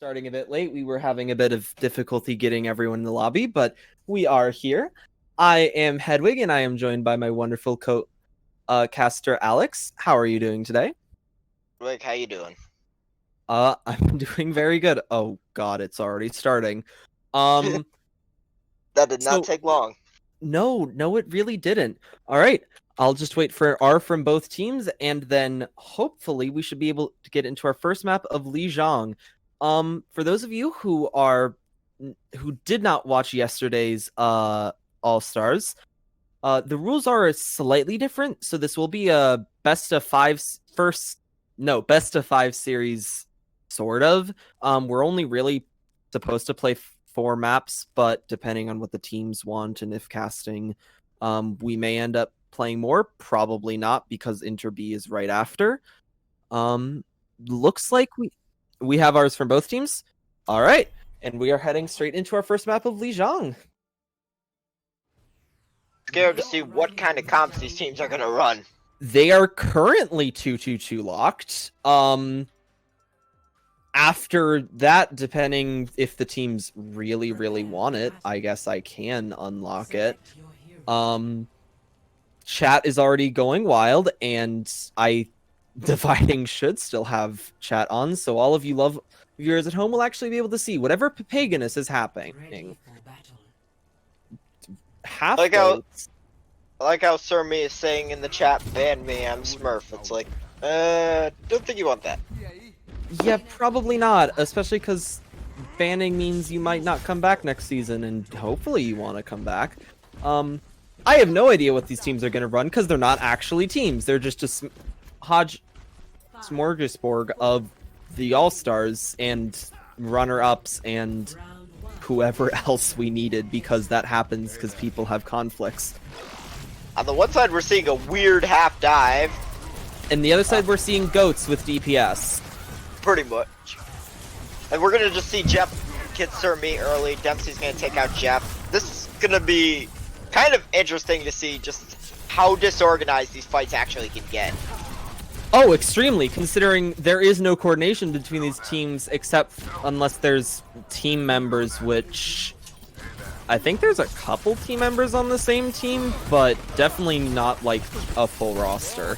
Starting a bit late. We were having a bit of difficulty getting everyone in the lobby, but we are here. I am Hedwig, and I am joined by my wonderful caster Alex. How are you doing today? Rick, how you doing? I'm doing very good. Oh God, it's already starting. Um, That did not so take long. no, it really didn't. All right, I'll just wait for R from both teams, and then hopefully we should be able to get into our first map of Lijiang. For those of you who did not watch yesterday's All Stars, the rules are slightly different. So this will be a best of five series, sort of. We're only really supposed to play four maps, but depending on what the teams want and if casting, we may end up playing more. Probably not, because Inter B is right after. Looks like we have ours from both teams. All right, and we are heading straight into our first map of Lijiang. Scared to see what kind of comps these teams are gonna run. They are currently 2-2-2 locked. After that, depending if the teams really want it, I guess I can unlock it. Chat is already going wild, and Dividing should still have chat on, so all of you love viewers at home will actually be able to see whatever Paganus is happening. I like how Sir Me is saying in the chat, ban me, I'm Smurf. It's like, don't think you want that. Yeah, probably not, especially because banning means you might not come back next season, and hopefully you want to come back. I have no idea what these teams are going to run, because they're not actually teams. They're just a smorgasbord of the All-Stars and runner-ups and whoever else we needed, because that happens because people have conflicts. On the one side, we're seeing a weird half dive. And the other side, we're seeing goats with DPS. Pretty much. And we're gonna just see Jeff get Sir Me early. Dempsey's gonna take out Jeff. This is gonna be kind of interesting to see just how disorganized these fights actually can get. Oh, extremely, considering there is no coordination between these teams except unless there's team members, which I think there's a couple team members on the same team, but definitely not like a full roster.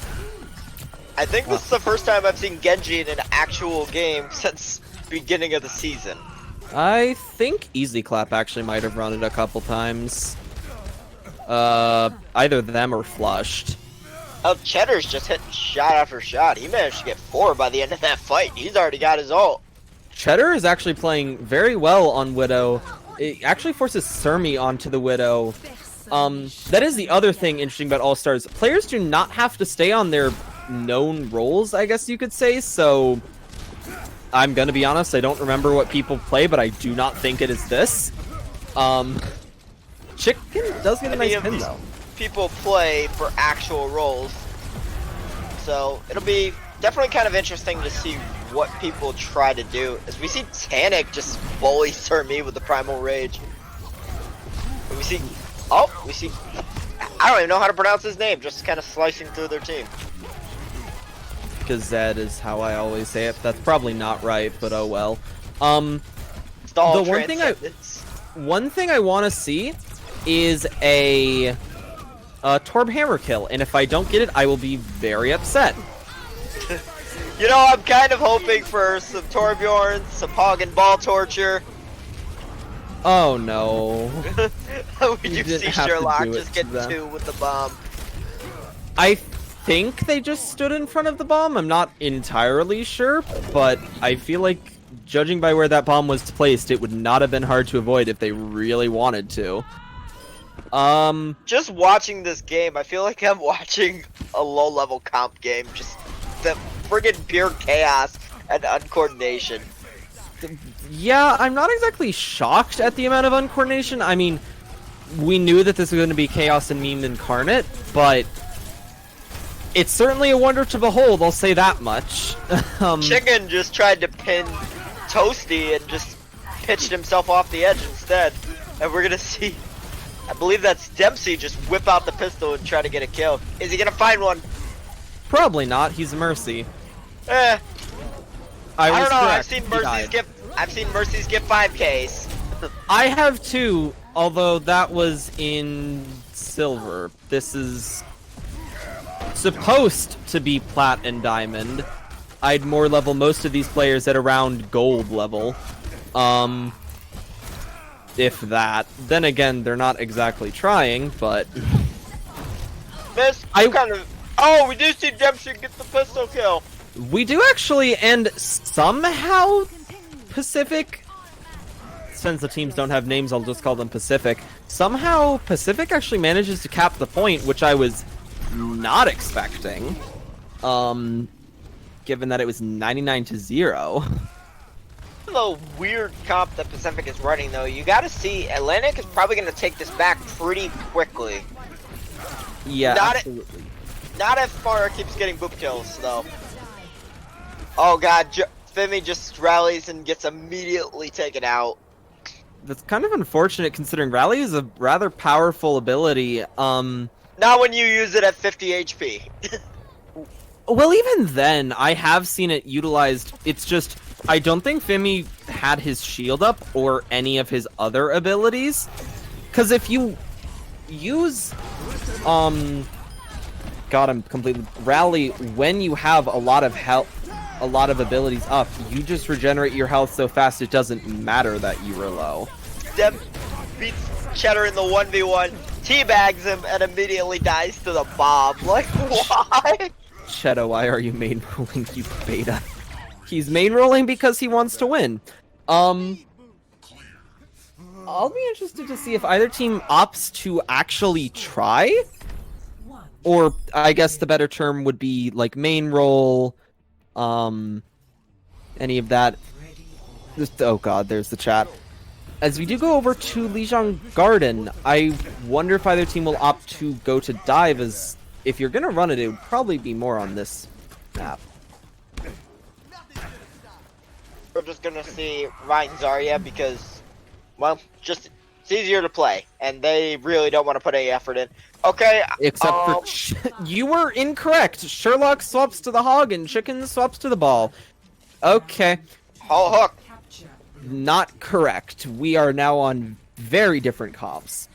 I think this is the first time I've seen Genji in an actual game since beginning of the season. I think Easy Clap actually might have run it a couple times. Either them or Flushed. Oh, Cheddar's just hitting shot after shot. He managed to get 4 by the end of that fight. He's already got his ult. Cheddar is actually playing very well on Widow. It actually forces Surmi onto the Widow. That is the other thing interesting about All-Stars. Players do not have to stay on their known roles, I guess you could say, so I'm gonna be honest, I don't remember what people play, but I do not think it is this. Chicken does get a nice pin, though. People play for actual roles, so it'll be definitely kind of interesting to see what people try to do, as we see Tanic just bully Sir Me with the Primal Rage. And we see I don't even know how to pronounce his name, just kind of slicing through their team. Gazette is how I always say it. That's probably not right, but oh well. The one thing I want to see is a Torb Hammer kill, and if I don't get it, I will be very upset. You know, I'm kind of hoping for some Torbjorn, some Hog and Ball torture. Oh no. you see Sherlock just get 2 with the bomb. I think they just stood in front of the bomb. I'm not entirely sure, but I feel like, judging by where that bomb was placed, it would not have been hard to avoid if they really wanted to. Just watching this game, I feel like I'm watching a low-level comp game. Just the friggin' pure chaos and uncoordination. Yeah, I'm not exactly shocked at the amount of uncoordination. I mean, we knew that this was going to be chaos and meme incarnate, but it's certainly a wonder to behold, I'll say that much. Chicken just tried to pin Toasty and just pitched himself off the edge instead. And we're gonna see, I believe that's Dempsey, just whip out the pistol and try to get a kill. Is he gonna find one? Probably not, he's Mercy. I don't know, correct. I've seen Mercy's get I've seen Mercies get 5Ks. I have too, although that was in silver. This is supposed to be plat and diamond. I'd more level most of these players at around gold level. If that. Then again, they're not exactly trying, but... Miss, Oh, we do see Dempsey get the pistol kill. We do actually, and somehow Pacific... Since the teams don't have names, I'll just call them Pacific. Somehow, Pacific actually manages to cap the point, which I was not expecting. Given that it was 99-0. The weird comp that Pacific is running, though, you gotta see, Atlantic is probably gonna take this back pretty quickly. Yeah, absolutely. Not if Farah keeps getting boop kills, though. Oh god, Fimi just rallies and gets immediately taken out. That's kind of unfortunate considering Rally is a rather powerful ability. Not when you use it at 50 HP. Well, even then, I have seen it utilized. It's just, I don't think Fimi had his shield up or any of his other abilities. Because if you use, God, I'm completely... Rally, when you have a lot of health, a lot of abilities up, you just regenerate your health so fast it doesn't matter that you were low. Deb beats Cheddar in the 1v1, teabags him, and immediately dies to the bomb. Like, why? Cheddar, why are you main rolling, you beta? He's main rolling because he wants to win. I'll be interested to see if either team opts to actually try. Or, I guess the better term would be, like, main roll, any of that. Oh god, there's the chat. As we do go over to Lijiang Garden, I wonder if either team will opt to go to dive, as if you're gonna run it, it would probably be more on this map. We're just gonna see Ryan Zarya because, well, just it's easier to play, and they really don't want to put any effort in. Okay, except for you were incorrect. Sherlock swaps to the hog and Chicken swaps to the ball. Okay. Oh, hook. Not correct. We are now on very different comps.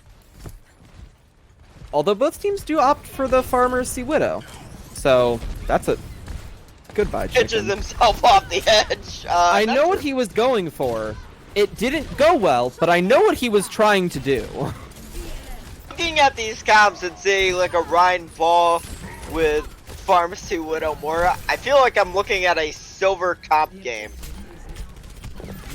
Although both teams do opt for the Farmer Sea Widow. So, that's a... Goodbye, Chicken. Pitches himself off the edge. I know what he was going for. It didn't go well, but I know what he was trying to do. Looking at these comps and seeing like a Ryan Ball with Pharmacy Widow Mora, I feel like I'm looking at a silver comp game.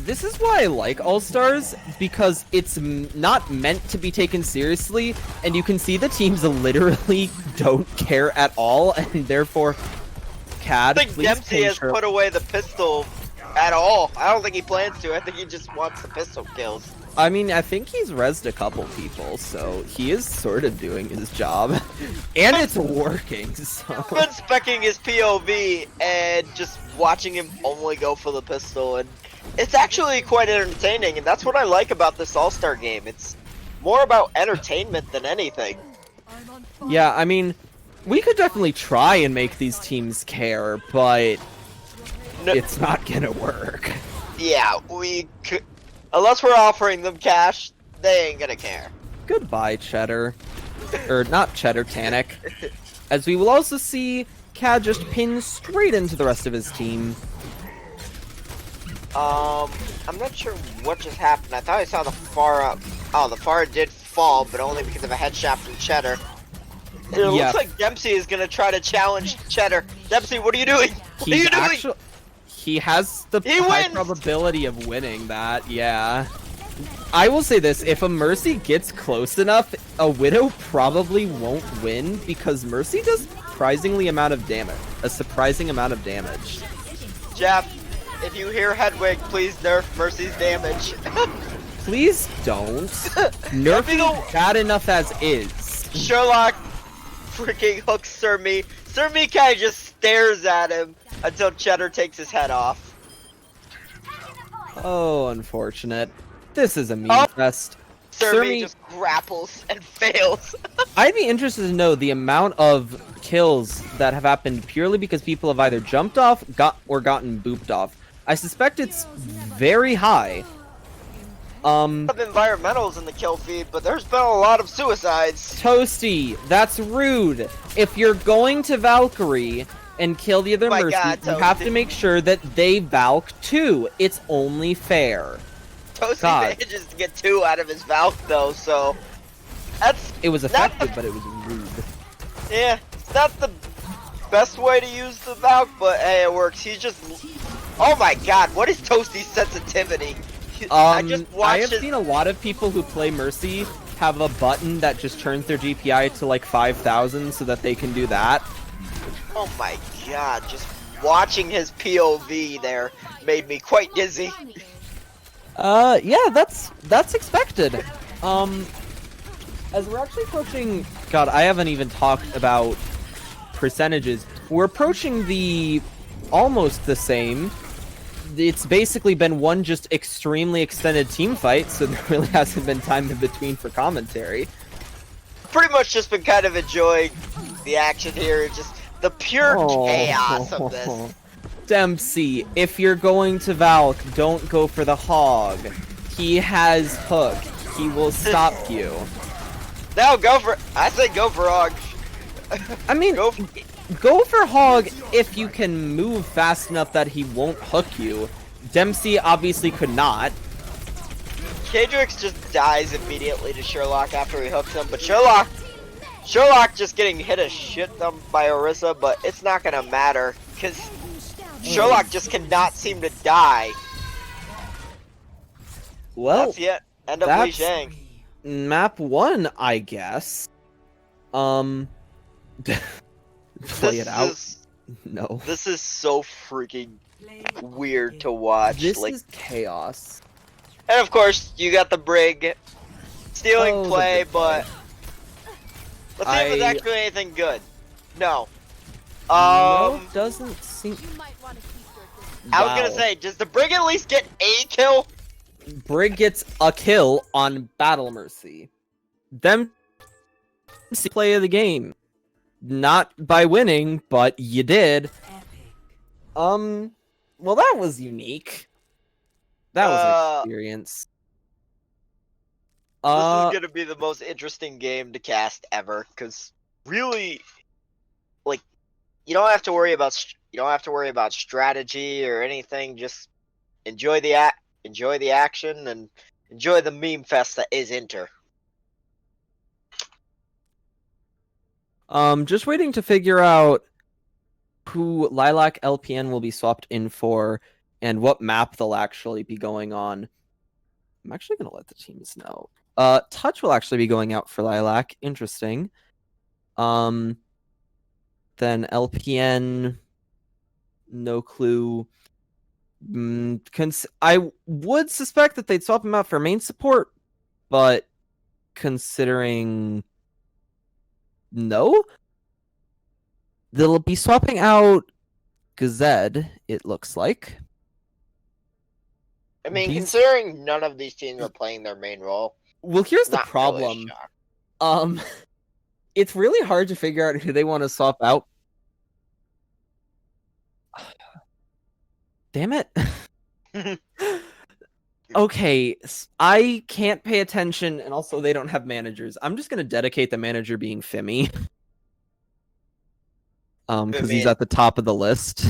This is why I like All-Stars, because it's not meant to be taken seriously, and you can see the teams literally don't care at all, and therefore, Cad, I think Dempsey has put away the pistol at all. I don't think he plans to. I think he just wants the pistol kills. I mean, I think he's rezzed a couple people, so he is sort of doing his job. And it's working, so... Been specking his POV and just watching him only go for the pistol, and it's actually quite entertaining, and that's what I like about this All-Star game. It's more about entertainment than anything. Yeah, I mean, we could definitely try and make these teams care, but it's not gonna work. Yeah, we could... Unless we're offering them cash, they ain't gonna care. Goodbye, Cheddar. Or, not Cheddar, Tanic. As we will also see Cad just pin straight into the rest of his team. I'm not sure what just happened. I thought I saw the Pharah... Oh, the Pharah did fall, but only because of a headshot from Cheddar. It looks like Dempsey is gonna try to challenge Cheddar. Dempsey, what are you doing? What are you doing? He has the high probability of winning that, yeah. I will say this, if a Mercy gets close enough, a Widow probably won't win, because Mercy does a surprising amount of damage. Jeff, if you hear Hedwig, please nerf Mercy's damage. Please don't. Nerfing bad enough as is. Sherlock freaking hooks Sir Me. Sir Me kind of just stares at him until Cheddar takes his head off. Oh, unfortunate. This is a meme fest. Sir Me just grapples and fails. I'd be interested to know the amount of kills that have happened purely because people have either jumped off, or gotten booped off. I suspect it's very high. Of environmentals in the kill feed, but there's been a lot of suicides. Toasty, that's rude. If you're going to Valkyrie and kill the other My Mercy, God, you have Toasty. to make sure that they Valk too. It's only fair. Toasty God. manages to get 2 out of his Valk though, so that's It was not effective, the, but it was rude. yeah, it's not the best way to use the Valk, but hey, it works. He's just, oh my God, what is Toasty's sensitivity? I just I watched have his. seen a lot of people who play Mercy have a button that just turns their GPI to like 5,000 so that they can do that. Oh my God, just watching his POV there made me quite dizzy. Yeah, that's expected. As we're actually approaching, God, I haven't even talked about percentages. We're approaching the almost the same. It's basically been one just extremely extended team fight, so there really hasn't been time in between for commentary. Pretty much just been kind of enjoying the action here, just the pure chaos of this. Dempsey, if you're going to Valk, don't go for the hog. He has hook. He will stop you. No, I say go for Hog. I mean, Go go for hog if you can move fast enough that he won't hook you. Dempsey obviously could not. Kadrix just dies immediately to Sherlock after he hooks him, but Sherlock just getting hit a shit ton by Orisa, but it's not gonna matter, because Sherlock just cannot seem to die. Well, That's the end of Li that's- Shang. map 1, I guess. Play it out. No. This is so freaking weird to watch. This like, is chaos. and of course, you got the Brig stealing Oh, the play, Brig but let's see if it's actually anything good. No. Um, no, doesn't seem. I was gonna Wow. say, does the Brig at least get a kill? Brig gets a kill on Battle Mercy. Them play of the game. Not by winning, but you did. Well, that was unique. That was an experience. This is gonna be the most interesting game to cast ever, because really, like, you don't have to worry about strategy or anything. Just enjoy the action and enjoy the meme fest that is Inter. Just waiting to figure out who Lilac LPN will be swapped in for and what map they'll actually be going on. I'm actually gonna let the teams know. Touch will actually be going out for Lilac. Interesting. Then LPN, no clue. I would suspect that they'd swap him out for main support, but considering no, they'll be swapping out Gazed, it looks like. I mean, These- considering none of these teams are playing their main role, Well, here's the not really problem. shocked. It's really hard to figure out who they want to swap out. Damn it. Okay, I can't pay attention, and also they don't have managers. I'm just gonna dedicate the manager being Fimi. Because he's Fimi. at the top of the list.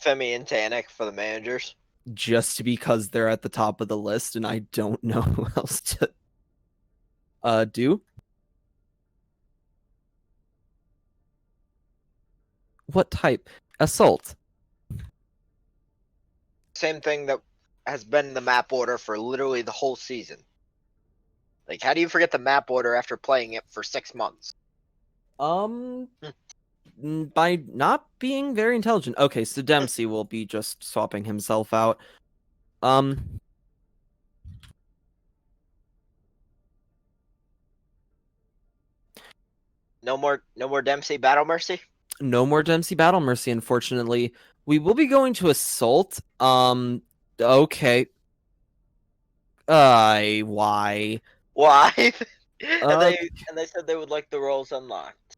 Femi and Tanic for the managers. Just because they're at the top of the list, and I don't know who else to do. What type? Assault. Same thing that has been the map order for literally the whole season. Like, how do you forget the map order after playing it for 6 months? By not being very intelligent. Okay, so Dempsey will be just swapping himself out. No more Dempsey Battle Mercy? No more Dempsey Battle Mercy, unfortunately. We will be going to Assault. Okay. Why? Why? and Uh, they said they would like the roles unlocked.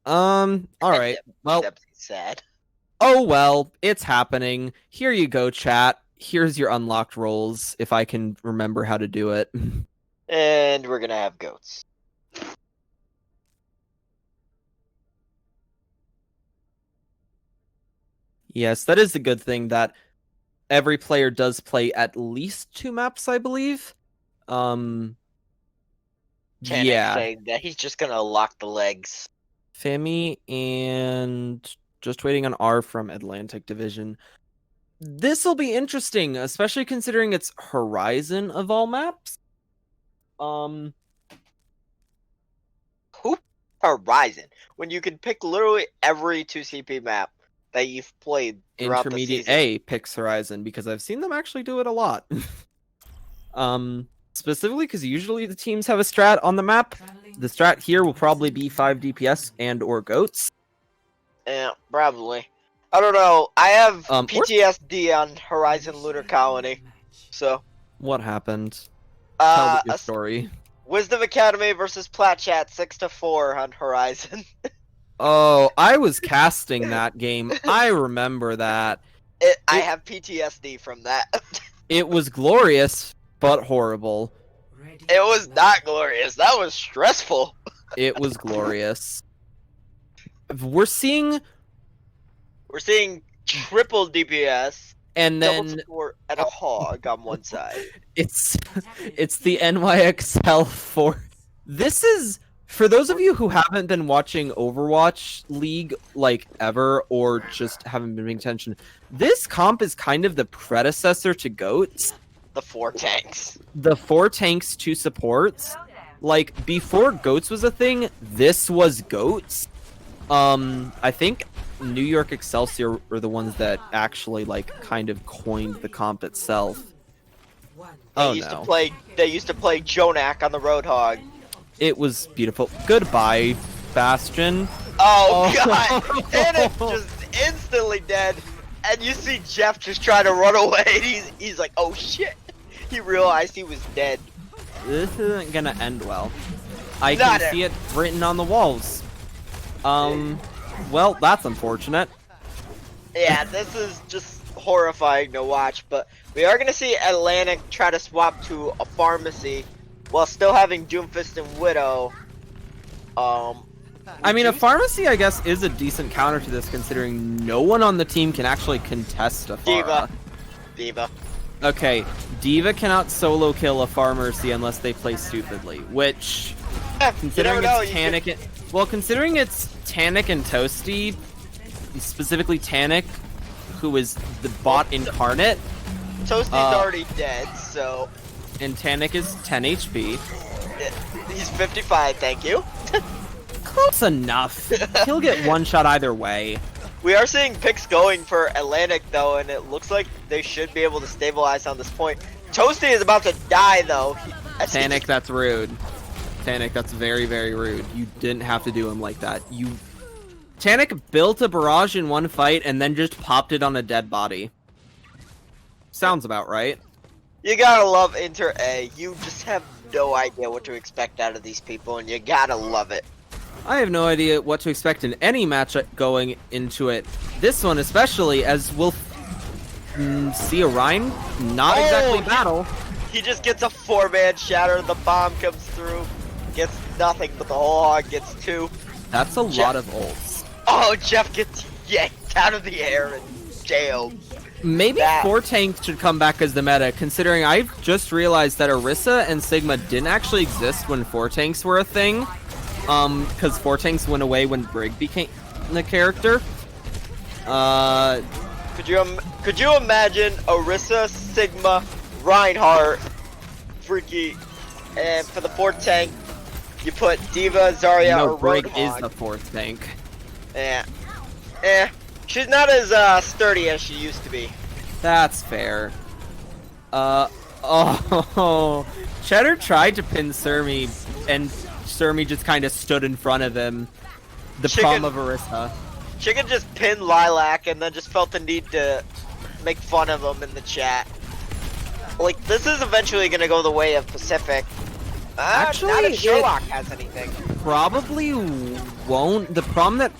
alright. Well, Dempsey's sad. Oh well, it's happening. Here you go, chat. Here's your unlocked roles, if I can remember how to do it. And we're gonna have goats. Yes, that is the good thing that every player does play at least 2 maps, I believe. Tanik Yeah. saying that he's just gonna lock the legs. Femi and just waiting on R from Atlantic Division. This will be interesting, especially considering it's Horizon of all maps. Who Horizon? When you can pick literally every 2CP map that you've played throughout the Intermediate season. A picks Horizon because I've seen them actually do it a lot. Specifically because usually the teams have a strat on the map. The strat here will probably be 5 DPS and or goats. Yeah, probably. I don't know. I have Or- PTSD on Horizon Lunar Colony. So, What happened? Tell your story. Wisdom Academy versus Platchat 6-4 on Horizon. Oh, I was casting that game. I remember that. I have PTSD from that. It was glorious, but horrible. It was not glorious. That was stressful. It was glorious. We're seeing, triple DPS, and double then score, and a hog on one side. it's the NYXL 4. This is, for those of you who haven't been watching Overwatch League like ever, or just haven't been paying attention, this comp is kind of the predecessor to GOATS. The 4 tanks. The 4 tanks, 2 supports. Like, before GOATS was a thing, this was GOATS. I think New York Excelsior were the ones that actually, like, kind of coined the comp itself. They used to play Jonak on the Roadhog. It was beautiful. Goodbye, Bastion. Oh god! And it's just instantly dead. And you see Jeff just trying to run away. And he's like, oh shit! He realized he was dead. This isn't gonna end well. I Not can see it written on the walls. Well, that's unfortunate. Yeah, this is just horrifying to watch. But we are gonna see Atlantic try to swap to a pharmacy while still having Doomfist and Widow. I mean, a pharmacy, I guess, is a decent counter to this, considering no one on the team can actually contest a Pharah. Diva. Okay, Diva cannot solo kill a Pharmacy unless they play stupidly, which, considering it's Tanik, considering it's Tanik and Toasty, specifically Tanik, who is the bot incarnate. Toasty's already dead, so. And Tanik is 10 HP. He's 55, thank you. Close enough. He'll get one shot either way. We are seeing picks going for Atlantic though, and it looks like they should be able to stabilize on this point. Toasty is about to die though. Tanik, that's rude. Tanik, that's very, very rude. You didn't have to do him like that. Tanik built a barrage in one fight and then just popped it on a dead body. Sounds about right. You gotta love Inter A. You just have no idea what to expect out of these people, and you gotta love it. I have no idea what to expect in any matchup going into it. This one especially, as we'll see Orion not exactly battle. He just gets a 4-man shatter, the bomb comes through, gets nothing, but the whole hog gets 2. That's a lot of ults. Oh, Jeff gets yanked out of the air and jailed. Maybe 4 tanks should come back as the meta, considering I've just realized that Orisa and Sigma didn't actually exist when 4 tanks were a thing. Because 4 tanks went away when Brig became the character. Could you imagine Orisa, Sigma, Reinhardt, Freaky, and for the 4th tank, you put Diva, Zarya, no, or Brig Roadhog. is the 4th tank. She's not as sturdy as she used to be. That's fair. Cheddar tried to pin Surmi, and Surmi just kind of stood in front of him. The problem of Orisa. Chicken just pinned Lilac and then just felt the need to make fun of him in the chat. Like, this is eventually gonna go the way of Pacific. Actually, not if Sherlock has anything. Probably won't. The problem that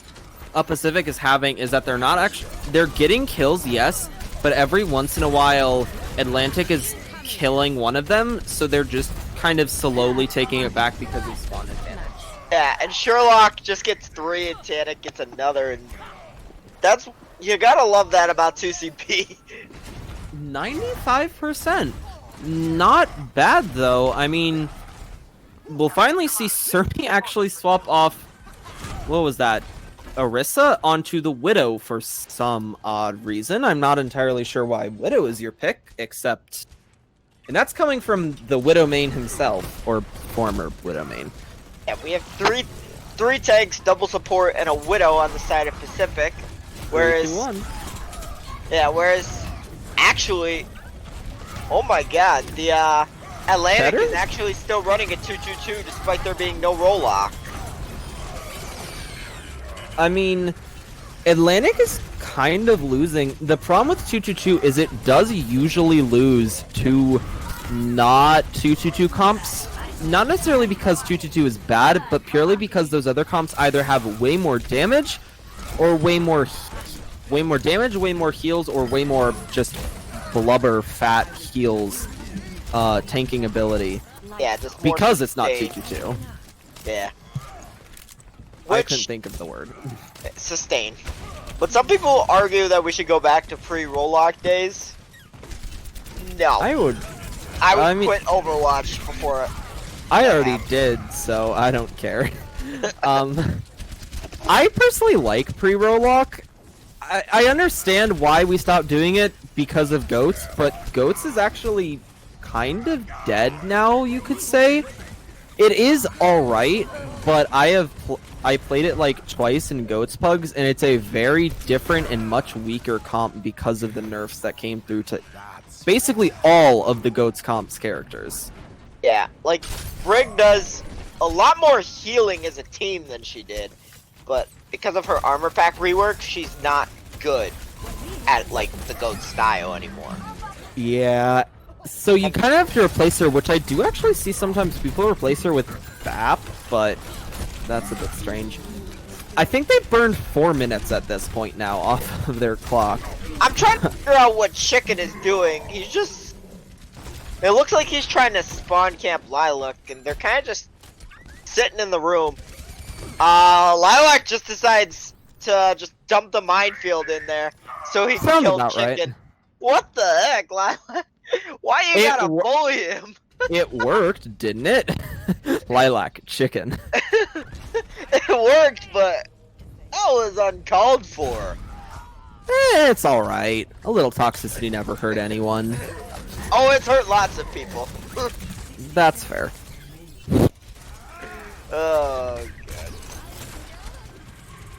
Pacific is having is that they're not actually they're getting kills, yes, but every once in a while Atlantic is killing one of them, so they're just kind of slowly taking it back because of spawn advantage. Yeah, and Sherlock just gets 3 and Tanic gets another, and that's you gotta love that about 2CP. 95%. Not bad though. I mean, we'll finally see Surmi actually swap off. What was that? Orisa onto the Widow for some odd reason. I'm not entirely sure why Widow is your pick, except... And that's coming from the Widow main himself, or former Widow main. Yeah, we have three tanks, double support, and a Widow on the side of Pacific. Whereas... 3-2-1. Yeah, whereas... Actually... Oh my god, the Atlantic is actually still running a 2-2-2 despite there being no roll lock. I mean, Atlantic is kind of losing. The problem with 2-2-2 is it does usually lose to not 2-2-2 comps. Not necessarily because 2-2-2 is bad, but purely because those other comps either have way more damage, or way more damage, way more heals, or way more just blubber fat heals tanking ability. Yeah, just because it's not sustain. 2-2-2. Yeah. I couldn't think of the word. Sustain. But some people argue that we should go back to pre-roll-lock days. No. I would I mean, quit Overwatch before. I already did, so I don't care. I personally like pre-roll lock. I understand why we stopped doing it because of Goats, but Goats is actually kind of dead now, you could say. It is alright, but I played it like twice in Goats Pugs, and it's a very different and much weaker comp because of the nerfs that came through to basically all of the Goats comp's characters. Yeah, like, Brig does a lot more healing as a team than she did, but because of her armor pack rework, she's not good at, like, the Goat style anymore. Yeah, so you kind of have to replace her, which I do actually see sometimes people replace her with BAP, but that's a bit strange. I think they burned 4 minutes at this point now off of their clock. I'm trying to figure out what Chicken is doing. He's just... It looks like he's trying to spawn camp Lilac, and they're kind of just sitting in the room. Lilac just decides to just dump the minefield in there so he can kill Chicken. Right. What the heck, Lilac? Why you gotta bully him? It worked, didn't it? Lilac, Chicken. It worked, but that was uncalled for. It's alright. A little toxicity never hurt anyone. Oh, it's hurt lots of people. That's fair. Oh, God.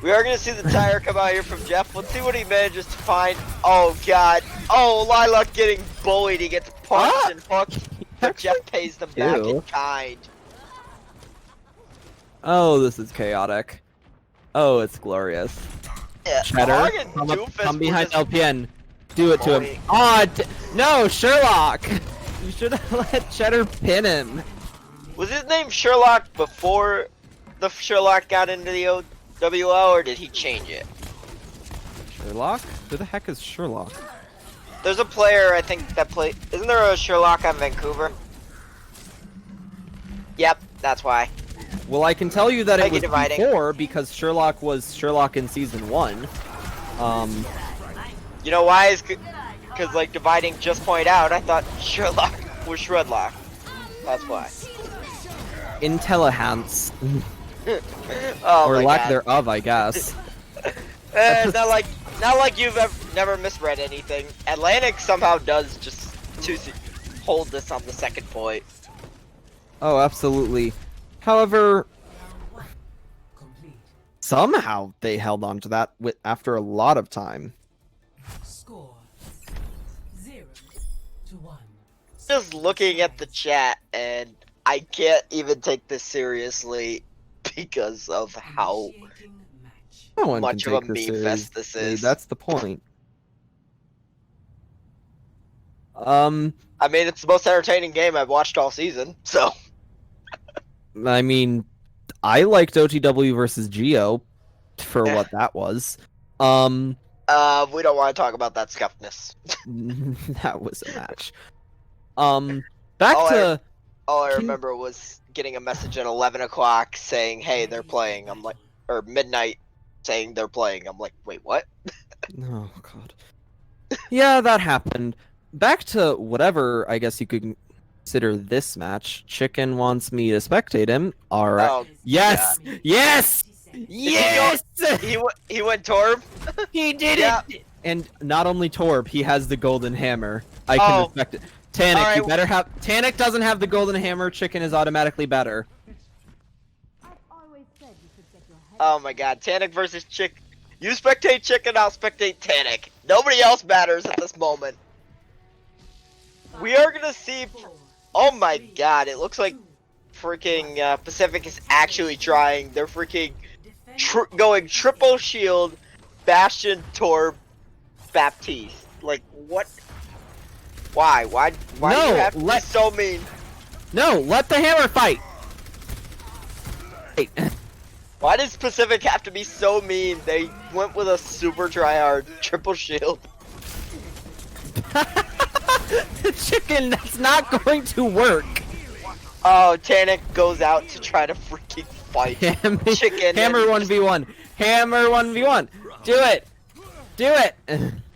We are going to see the tire come out here from Jeff. Let's see what he manages to find. Oh, God. Oh, Lilac getting bullied. He gets punched and hooked. But Jeff pays them back in kind. Oh, this is chaotic. Oh, it's glorious. Yeah, Cheddar, come behind LPN. Do it to him. Oh, no, Sherlock! You should have let Cheddar pin him. Was his name Sherlock before the Sherlock got into the OWL, or did he change it? Sherlock? Who the heck is Sherlock? There's a player, I think, that Isn't there a Sherlock on Vancouver? Yep, that's why. Well, I can tell you that it was before, because Sherlock was Sherlock in Season 1. You know why? Is because, like, Dividing just pointed out, I thought Sherlock was Shredlock. That's why. Intelligence. Oh, or lack thereof, I guess. Not like you've never misread anything. Atlantic somehow does just hold this on the second point. Oh, absolutely. However, somehow they held on to that after a lot of time. Score 0-1. Just looking at the chat, and I can't even take this seriously because of how No one much can of take a this meme fest this is. That's the point. I mean, it's the most entertaining game I've watched all season, so. I mean, I liked OTW versus Geo. for Yeah. what that was. We don't want to talk about that scuffness. That was a match. Back Oh, to All I Can- remember was getting a message at 11 o'clock saying, "Hey, they're playing." I'm like, or midnight saying they're playing. I'm like, wait, what? oh god. Yeah, that happened. Back to whatever I guess you could consider this match. Chicken wants me to spectate him. All right. Oh, Yes! Yes! Yes! he went Torb. He did Yeah. it! And not only Torb, he has the golden hammer. I can Oh. respect it. Tanic, All you right. better have. Tanic doesn't have the golden hammer. Chicken is automatically better. Oh my God, Tanic versus Chick. You spectate Chicken, I'll spectate Tanic. Nobody else matters at this moment. We are gonna see. Oh my God, it looks like freaking Pacific is actually trying. They're freaking going triple shield, Bastion, Torb, Baptiste. Like what? Why? Why do No, you have to be let- so mean? No, let the hammer fight! Wait. Why does Pacific have to be so mean? They went with a super tryhard triple shield. Chicken, that's not going to work. Oh, Tanic goes out to try to freaking fight. Chicken Hammer and- 1v1. Hammer 1v1. Do it. Do it.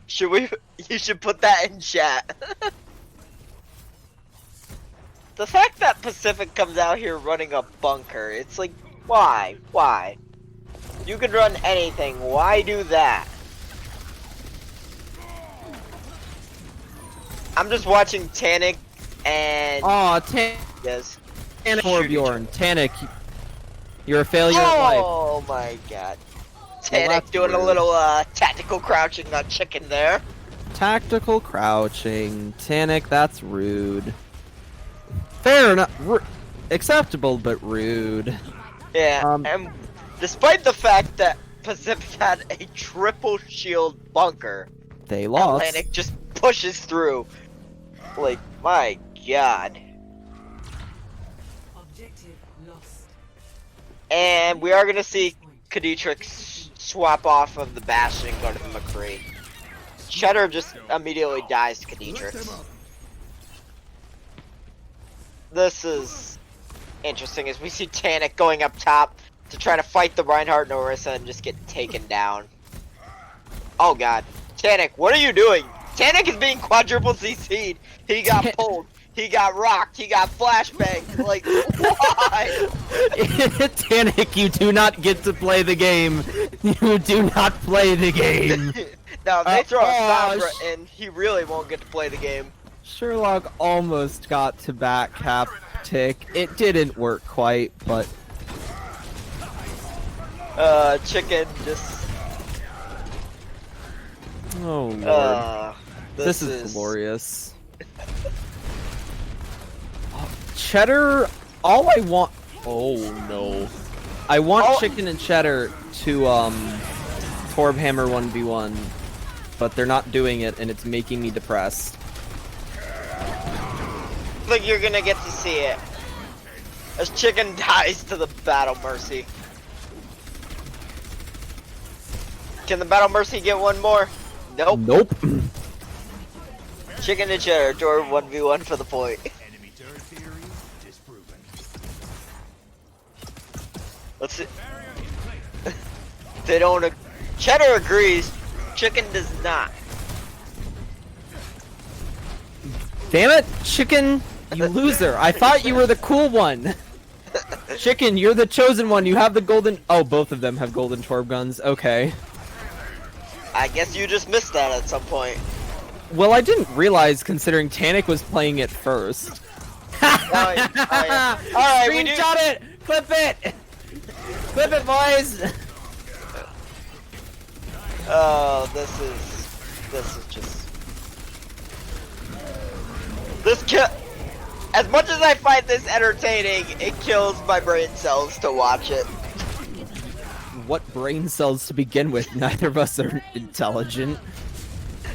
Should we? You should put that in chat. The fact that Pacific comes out here running a bunker, it's like, why? Why? You could run anything. Why do that? I'm just watching Tanic and Aw, yes. Tanic Torbjorn. Tanic, you're a failure at life. Oh my God. Tanic that's doing a rude. little tactical crouching on Chicken there. Tactical crouching. Tanic, that's rude. Fair enough. Acceptable, but rude. Yeah, and despite the fact that Pacific had a triple shield bunker, They lost. Atlantic just pushes through. Like, my God. Objective lost. And we are going to see Kha'Zix swap off of the Bastion and go to the McCree. Cheddar just immediately dies to Kha'Zix. This is interesting as we see Tanic going up top to try to fight the Reinhardt and Orisa and just get taken down. Oh God. Tanic, what are you doing? Tanic is being quadruple CC'd. He got pulled. He got rocked. He got flashbanged. Like, why? Tanic, you do not get to play the game. You do not play the game. Now, if they throw a oh, Sombra in, he really won't get to play the game. Sherlock almost got to back Tick. It didn't work quite, but Chicken just... oh lord. This is glorious. Cheddar, all I want... Oh no. I want Oh. Chicken and Cheddar to, Torb Hammer 1v1, but they're not doing it, and it's making me depressed. I think you're gonna get to see it. As Chicken dies to the Battle Mercy. Can the Battle Mercy get one more? Nope. Nope. Chicken and Cheddar, door 1v1 for the point. Enemy turret theory disproven. Let's see. They don't. Cheddar agrees. Chicken does not. Damn it, Chicken, you loser. I thought you were the cool one. Chicken, you're the chosen one. You have the golden... Oh, both of them have golden Torb guns. Okay. I guess you just missed that at some point. Well, I didn't realize, considering Tanic was playing it first. yeah. Alright, we do. Screenshot it! Clip it! Clip it, boys! Oh, this is just. As much as I find this entertaining, it kills my brain cells to watch it. What brain cells to begin with? Neither of us are intelligent.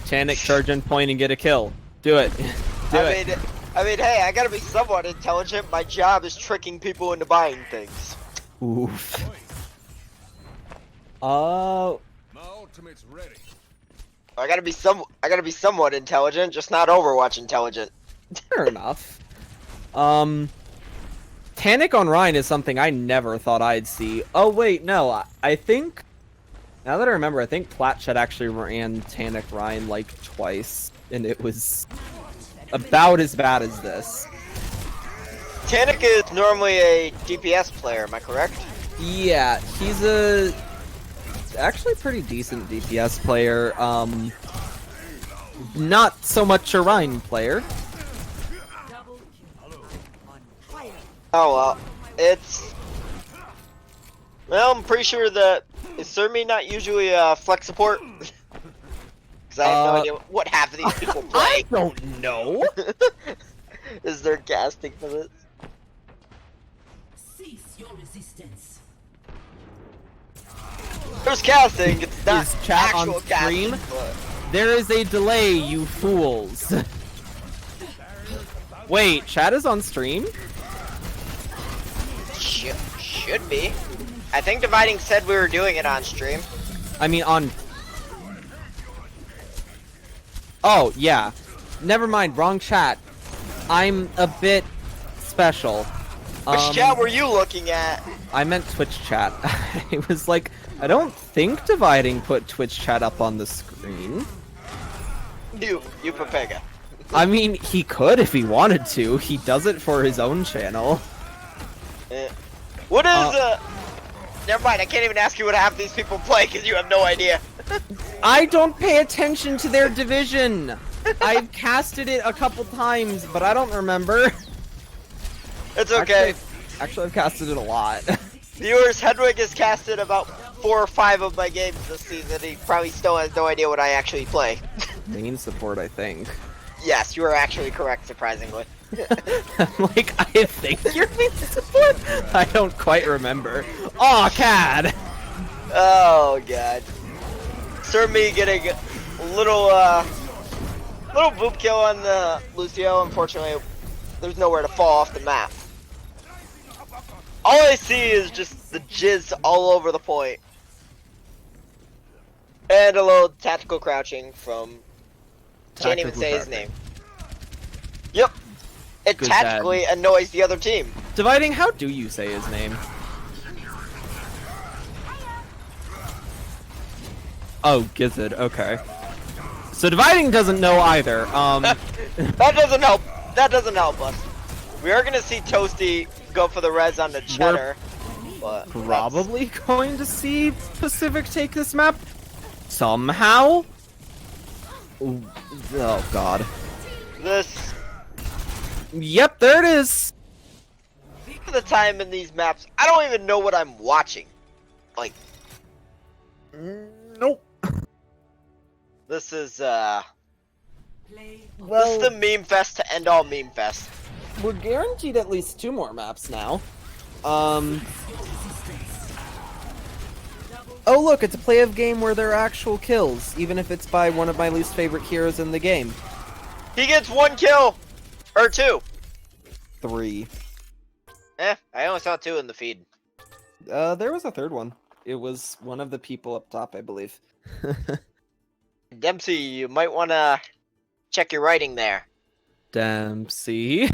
Tanic, charge in point and get a kill. Do it. Do it. I mean, hey, I gotta be somewhat intelligent. My job is tricking people into buying things. Oof. Uh, My ultimate's ready. I gotta be somewhat intelligent, just not Overwatch intelligent. fair enough. Tanic on Rhine is something I never thought I'd see. Oh wait, no, I think, now that I remember, I think Platchet actually ran Tanic Rhine like twice, and it was about as bad as this. Tanic is normally a DPS player, am I correct? Yeah, he's a actually pretty decent DPS player. Not so much a Rhine player. Oh well, well, I'm pretty sure that is Surmi not usually flex support? Because I have no idea what half of these people play. I don't know. Is there casting for this? Cease your resistance. There's casting. It's not Is chat on actual casting. stream? But... There is a delay, you fools. Wait, chat is on stream? Should be. I think Dividing said we were doing it on stream. I mean, on... Oh, yeah. Never mind, wrong chat. I'm a bit special. Which chat were you looking at? I meant Twitch chat. It was like, I don't think Dividing put Twitch chat up on the screen. You Pepega. I mean, he could if he wanted to. He does it for his own channel. What is Never mind. I can't even ask you what half these people play because you have no idea. I don't pay attention to their division. I've casted it a couple times, but I don't remember. It's okay. Actually, I've casted it a lot. Viewers, Hedwig has casted about 4 or 5 of my games this season. He probably still has no idea what I actually play. Main support, I think. Yes, you are actually correct, surprisingly. I'm like, I think you're main support? I don't quite remember. Aw, CAD! Oh god. Sir me getting a little boop kill on the Lucio. Unfortunately, there's nowhere to fall off the map. All I see is just the jizz all over the point. And a little tactical crouching from... Can't even say his name. Yep. It Good tactically annoys the other team. Dividing, how do you say his name? Oh, Gizzard, okay. So Dividing doesn't know either. That doesn't help. That doesn't help us. We are gonna see Toasty go for the res on the Cheddar. But Probably going to see Pacific take this map somehow. Ooh, oh god. this Yep, there it is. the time in these maps, I don't even know what I'm watching. Like, Nope. this is Play this is the meme fest to end all meme fest. We're guaranteed at least 2 more maps now. Oh look, it's a play of game where there are actual kills, even if it's by one of my least favorite heroes in the game. He gets 1 kill or 2. 3. I only saw 2 in the feed. There was a 3rd one. It was one of the people up top, I believe. Dempsey, you might want to check your writing there. Dempsey.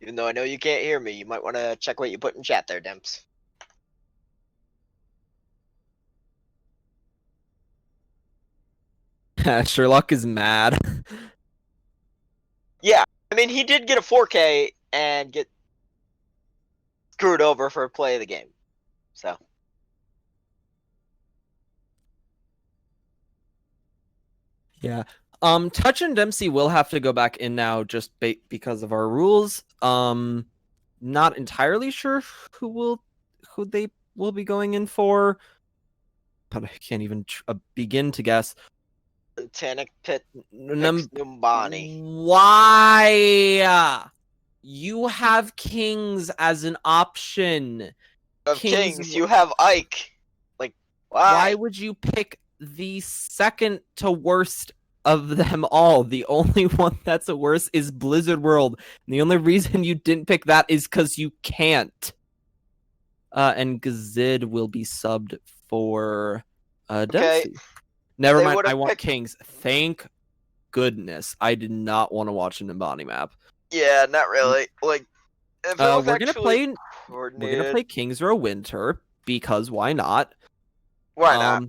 Even though I know you can't hear me, you might want to check what you put in chat there, Demps. Sherlock is mad. Yeah, I mean, he did get a 4K and get screwed over for play of the game. So. Yeah. Touch and Dempsey will have to go back in now just because of our rules. Not entirely sure who they will be going in for, but I can't even begin to guess. Tanic Pit Num- Numbani. Why? You have Kings as an option. Of Kings, you have Ike. Like, Why why? would you pick the second to worst of them all? The only one that's a worse is Blizzard World. And the only reason you didn't pick that is because you can't. And Gazid will be subbed for Okay. Dempsey. Never They mind. would've I want picked- Kings. Thank goodness. I did not want to watch an Embody map. Yeah, not really. Like, if it was We're gonna actually play. coordinated, We're gonna play Kings Row Winter because why not? why not?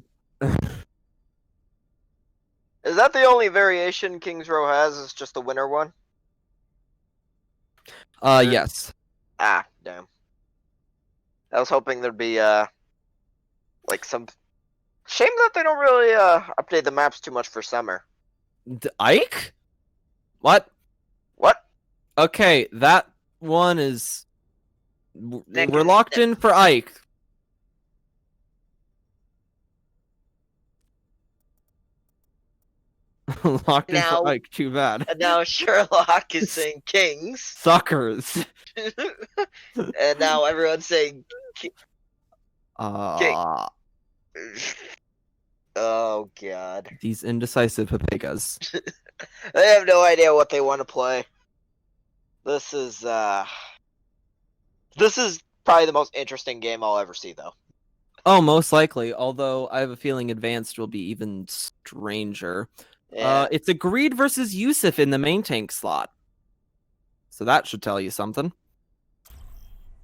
Is that the only variation Kings Row has? Is just the winter one? Yes. Ah, damn. I was hoping there'd be like some. Shame that they don't really update the maps too much for summer. Ike? What? What? Okay, that one is. Nick- We're locked in for Ike. Locked in Now- for Ike. Too bad. And now Sherlock is saying Kings, Suckers. and now everyone's saying. Oh god. These indecisive Papegas. They have no idea what they want to play. This is probably the most interesting game I'll ever see, though. Oh, most likely. Although I have a feeling Advanced will be even stranger. Yeah. It's Agreed versus Yusuf in the main tank slot. So that should tell you something.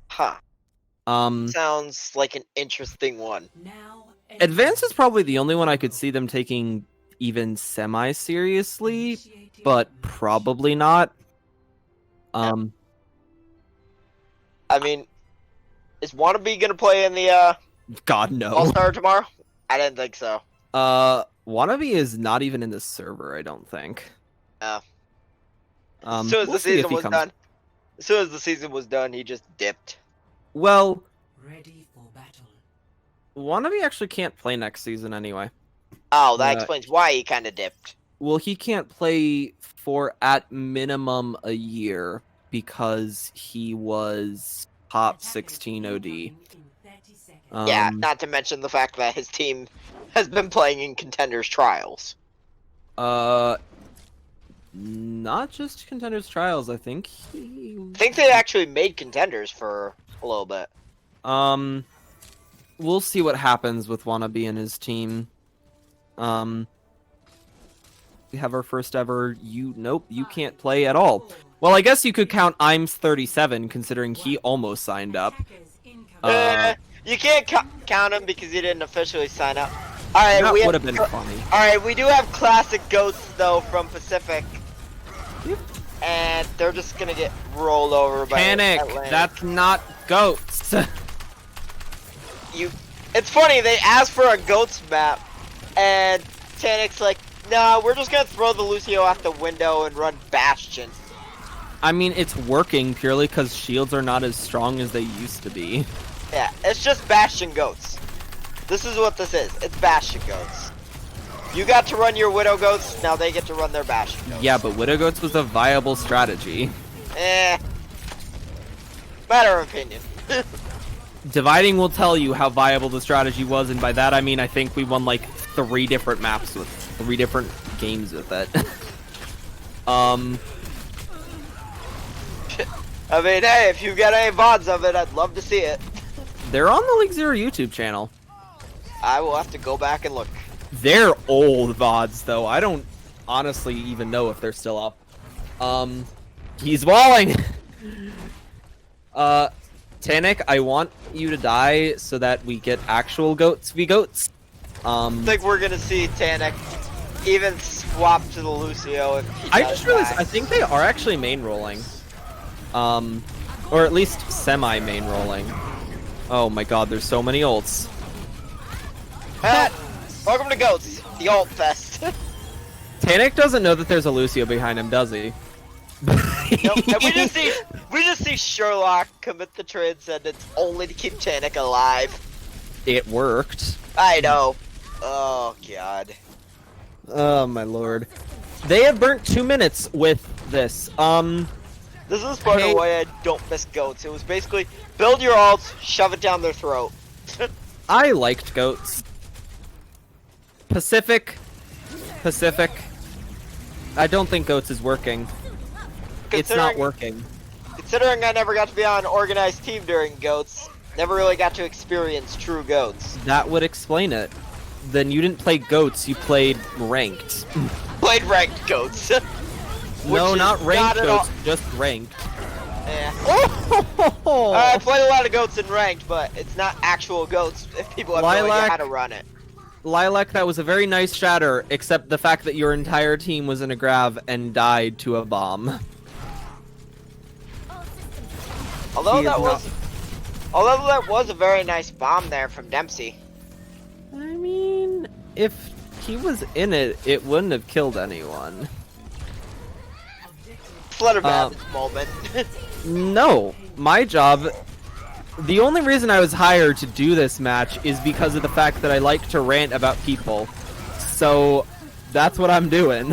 Huh. Sounds like an interesting one. Now Advanced is probably the only one I could see them taking even semi-seriously, but probably not. I mean, is Wannabe gonna play in the God no. All-Star tomorrow? I didn't think so. Wannabe is not even in the server, I don't think. Oh. As soon as We'll the see if season he was comes. done. As soon as the season was done, he just dipped. Well, ready for battle. Wannabe actually can't play next season anyway. Oh, that Yeah. explains why he kind of dipped. Well, he can't play for at minimum a year because he was top 16 OD. Yeah, not to mention the fact that his team has been playing in Contenders Trials. Not just Contenders Trials, I think. I think they actually made Contenders for a little bit. We'll see what happens with Wannabe and his team. We have our first ever. Nope, you can't play at all. Well, I guess you could count Imes 37, considering he almost signed up. You can't count him because he didn't officially sign up. All right, That we would have have been funny. All right, we do have classic goats though from Pacific, Yep. and they're just gonna get rolled over by Panic! Atlantic. That's not goats. It's funny, they asked for a goats map, and Tanic's like, nah, we're just gonna throw the Lucio out the window and run Bastion. I mean, it's working purely because shields are not as strong as they used to be. Yeah, it's just Bastion goats. This is what this is. It's Bastion goats. You got to run your Widow goats, now they get to run their Bastion goats. Yeah, but Widow Goats was a viable strategy. Matter of opinion. Dividing will tell you how viable the strategy was, and by that I mean I think we won like 3 different maps with 3 different games with it. I mean, hey, if you got any VODs of it, I'd love to see it. They're on the League Zero YouTube channel. I will have to go back and look. They're old VODs though. I don't honestly even know if they're still up. He's walling. Tanic, I want you to die so that we get actual goats v goats. I think we're gonna see Tanic even swap to the Lucio if he I does just realized die. I think they are actually main rolling. Or at least semi main rolling. Oh my god, there's so many ults. Pat, welcome to Goats, the alt fest. Tanic doesn't know that there's a Lucio behind him, does he? Nope, and we just see Sherlock commit the transcendence only to keep Tanic alive. It worked. I know. Oh god. Oh my lord. They have burnt 2 minutes with this. This is part Hey. of why I don't miss Goats. It was basically build your alts, shove it down their throat. I liked goats. Pacific. I don't think goats is working. It's not Considering- working. Considering I never got to be on an organized team during Goats, Never really got to experience true goats. That would explain it. Then you didn't play goats, you played ranked. Played ranked goats. No, is not ranked not at all- goats, just ranked. Yeah. Oh! I played a lot of goats in ranked, but it's not actual goats if people have no idea Lilac. how to run it. Lilac, that was a very nice shatter, except the fact that your entire team was in a grav and died to a bomb. Although He is that was a very nice bomb there from Dempsey. I mean, if he was in it, it wouldn't have killed anyone. Flutterbat this moment. No, my job. The only reason I was hired to do this match is because of the fact that I like to rant about people. So, that's what I'm doing.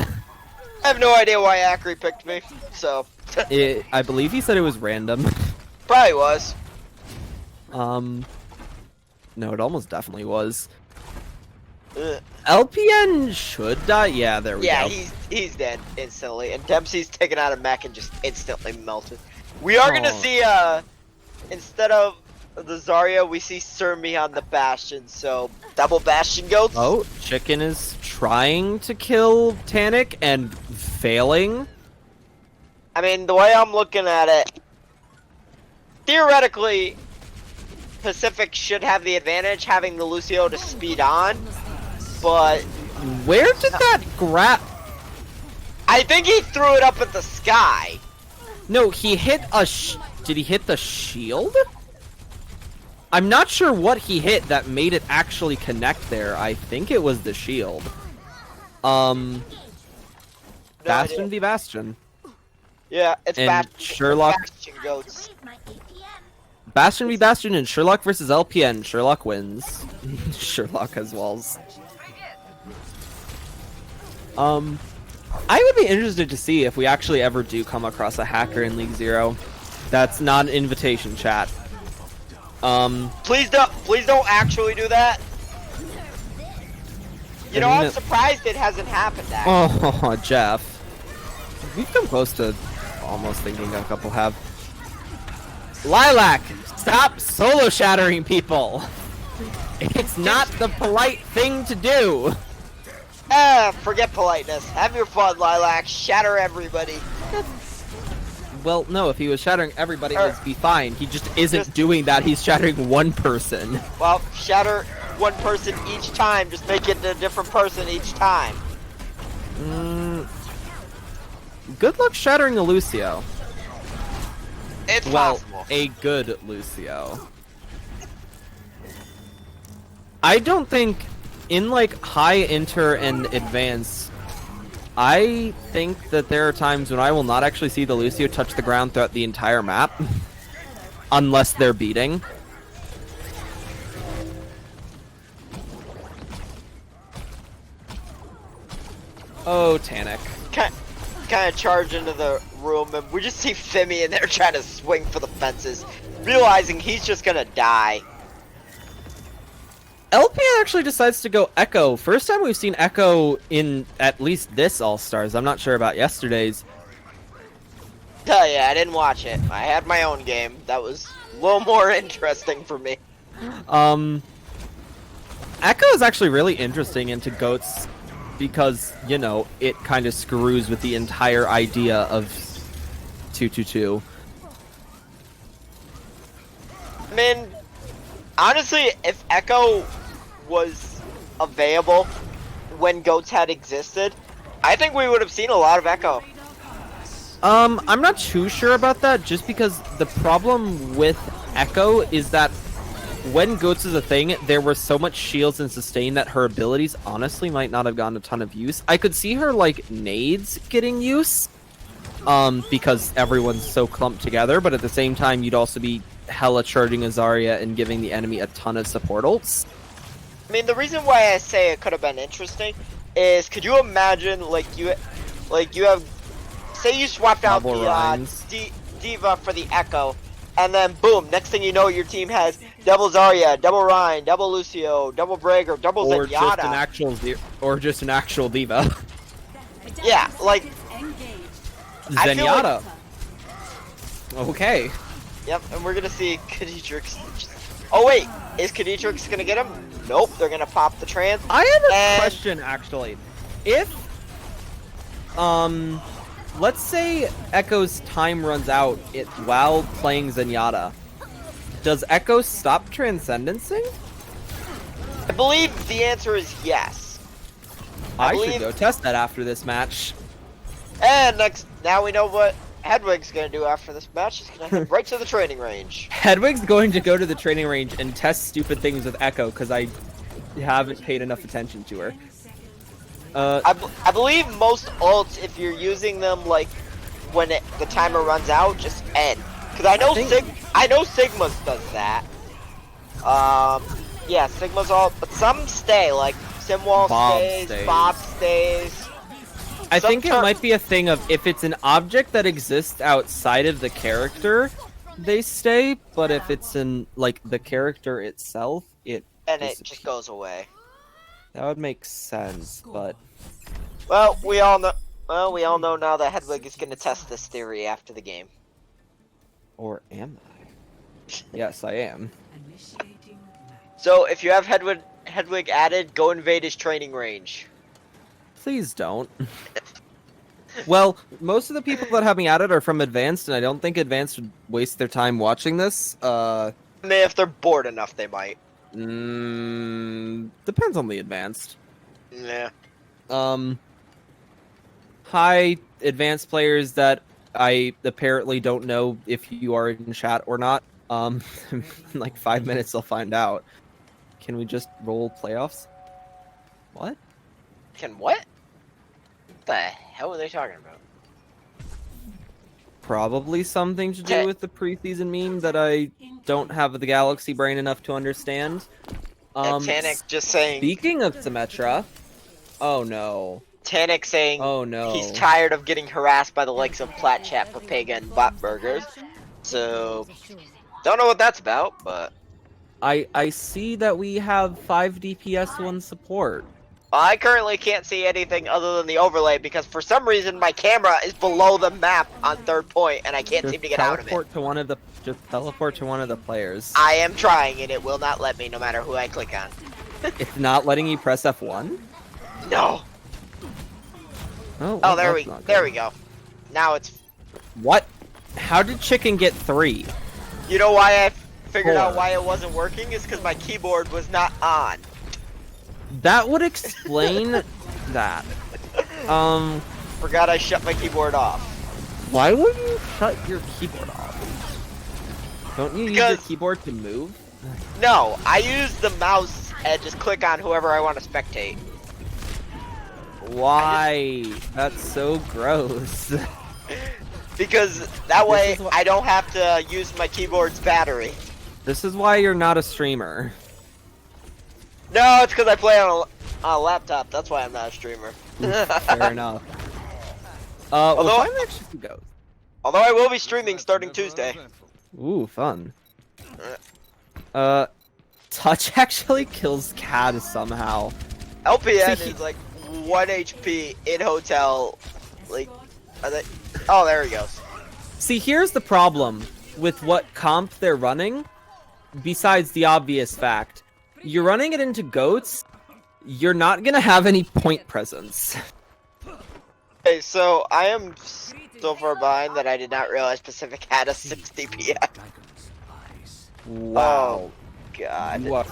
I have no idea why Acri picked me, so I believe he said it was random. probably was. No, it almost definitely was. Ugh. LPN should die. Yeah, there we Yeah, go. he's dead instantly, and Dempsey's taken out a mech and just instantly melted. We are gonna Oh. see instead of the Zarya, we see Surmi on the Bastion, so double Bastion goats. Oh, Chicken is trying to kill Tanic and failing. I mean, the way I'm looking at it, theoretically, Pacific should have the advantage having the Lucio to speed on, but Where did that grab? I think he threw it up at the sky. No, he hit a. Did he hit the shield? I'm not sure what he hit that made it actually connect there. I think it was the shield. No Bastion idea. v Bastion. Yeah, it's And Bastion. Sherlock- Bastion goats. Bastion v Bastion and Sherlock versus LPN. Sherlock wins. Sherlock has walls. I would be interested to see if we actually ever do come across a hacker in League Zero. That's not an invitation, chat. Please don't actually do that. You know, I mean, I'm it- surprised it hasn't happened. Actually. Oh, Jeff. We've come close to almost thinking a couple have. Lilac, stop solo shattering people. It's not the polite thing to do. Forget politeness. Have your fun, Lilac. Shatter everybody. Well, no, if he was shattering everybody, it would be fine. He just isn't doing that. He's shattering one person. Well, shatter one person each time. Just make it a different person each time. Good luck shattering a Lucio. It's Well, possible. a good Lucio. I don't think in like high inter and advance, I think that there are times when I will not actually see the Lucio touch the ground throughout the entire map. Unless they're beating. Oh, Tanic. Kind of charge into the room, and we just see Fimi in there trying to swing for the fences, realizing he's just gonna die. LPN actually decides to go Echo. First time we've seen Echo in at least this All-Stars. I'm not sure about yesterday's. Oh yeah, I didn't watch it. I had my own game. That was a little more interesting for me. Echo is actually really interesting into goats because, you know, it kind of screws with the entire idea of 222. I mean, honestly, if Echo was available when goats had existed, I think we would have seen a lot of Echo. I'm not too sure about that, just because the problem with Echo is that when Goats is a thing, there were so much shields and sustain that her abilities honestly might not have gotten a ton of use. I could see her, like, nades getting use, because everyone's so clumped together, but at the same time, you'd also be hella charging a Zarya and giving the enemy a ton of support ults. I mean, the reason why I say it could have been interesting is, could you imagine, like you have, say you swapped out Double the Rhines. Diva for the Echo, and then boom, next thing you know, your team has double Zarya, double Rhine, double Lucio, double Brager, double Or Zenyatta. just an actual diva. Yeah, like, I feel like- Zenyatta. Okay. yep, and we're gonna see Kha'Zix just Oh wait, is Kha'Zix gonna get him? Nope, they're gonna pop the trance. I have a And- question actually. If let's say Echo's time runs out while playing Zenyatta, does Echo stop transcendencing? I believe the answer is yes. I believe- should go test that after this match. And now we know what Hedwig's gonna do after this match. He's gonna head right to the training range. Hedwig's going to go to the training range and test stupid things with Echo because I haven't paid enough attention to her. I believe most ults, if you're using them like when the timer runs out, just end. Because I know Sigma's does that. Yeah, Sigma's ult, but some stay. Like Simwall Bob stays, stays. Bob stays. I think it Sometime- might be a thing of if it's an object that exists outside of the character, they stay. But if it's in like the character itself, it It just goes away. that would make sense. But Well, we all know. Well, we all know now that Hedwig is gonna test this theory after the game. or am I? Yes, I am. Initiating match. So if you have Hedwig added, go invade his training range. Please don't. Well, most of the people that have me added are from Advanced, and I don't think Advanced would waste their time watching this. I mean, if they're bored enough, they might. Depends on the Advanced. Yeah. Hi, Advanced players that I apparently don't know if you are in chat or not. In like 5 minutes, I'll find out. Can we just roll playoffs? What? Can what? What the hell are they talking about? Probably something to do Ta- with the preseason meme that I don't have the galaxy brain enough to understand. And Tanic just saying. Speaking of Symmetra, oh no, Tanic saying. oh no. He's tired of getting harassed by the likes of Platchat, Papega, and Botburgers. So, don't know what that's about, but I see that we have 5 DPS 1 support. I currently can't see anything other than the overlay because for some reason my camera is below the map on 3rd point and I can't Just seem to get out of it. teleport to one of the players. I am trying and it will not let me no matter who I click on. It's not letting you press F1. No. Oh, Oh, there that's we not there good. we go. Now it's. What? How did Chicken get 3? You know why I figured out 4. why it wasn't working is because my keyboard was not on. That would explain that. Forgot I shut my keyboard off. Why would you shut your keyboard off? Don't you use your Because- keyboard to move? No, I use the mouse and just click on whoever I want to spectate. Why? That's so gross. Because that way is what- I don't have to use my keyboard's battery. This is why you're not a streamer. No, it's because I play on a laptop. That's why I'm not a streamer. Fair enough. Although- What time actually goes? Although I will be streaming starting Tuesday. Ooh, fun. Touch actually kills Cad somehow. LPN See, is like 1 HP in hotel. Like, are they? Oh, there he goes. See, here's the problem with what comp they're running. Besides the obvious fact, you're running it into goats. You're not gonna have any point presence. Okay, so I am so far behind that I did not realize Pacific had a 6 DPS. Wow. God. What?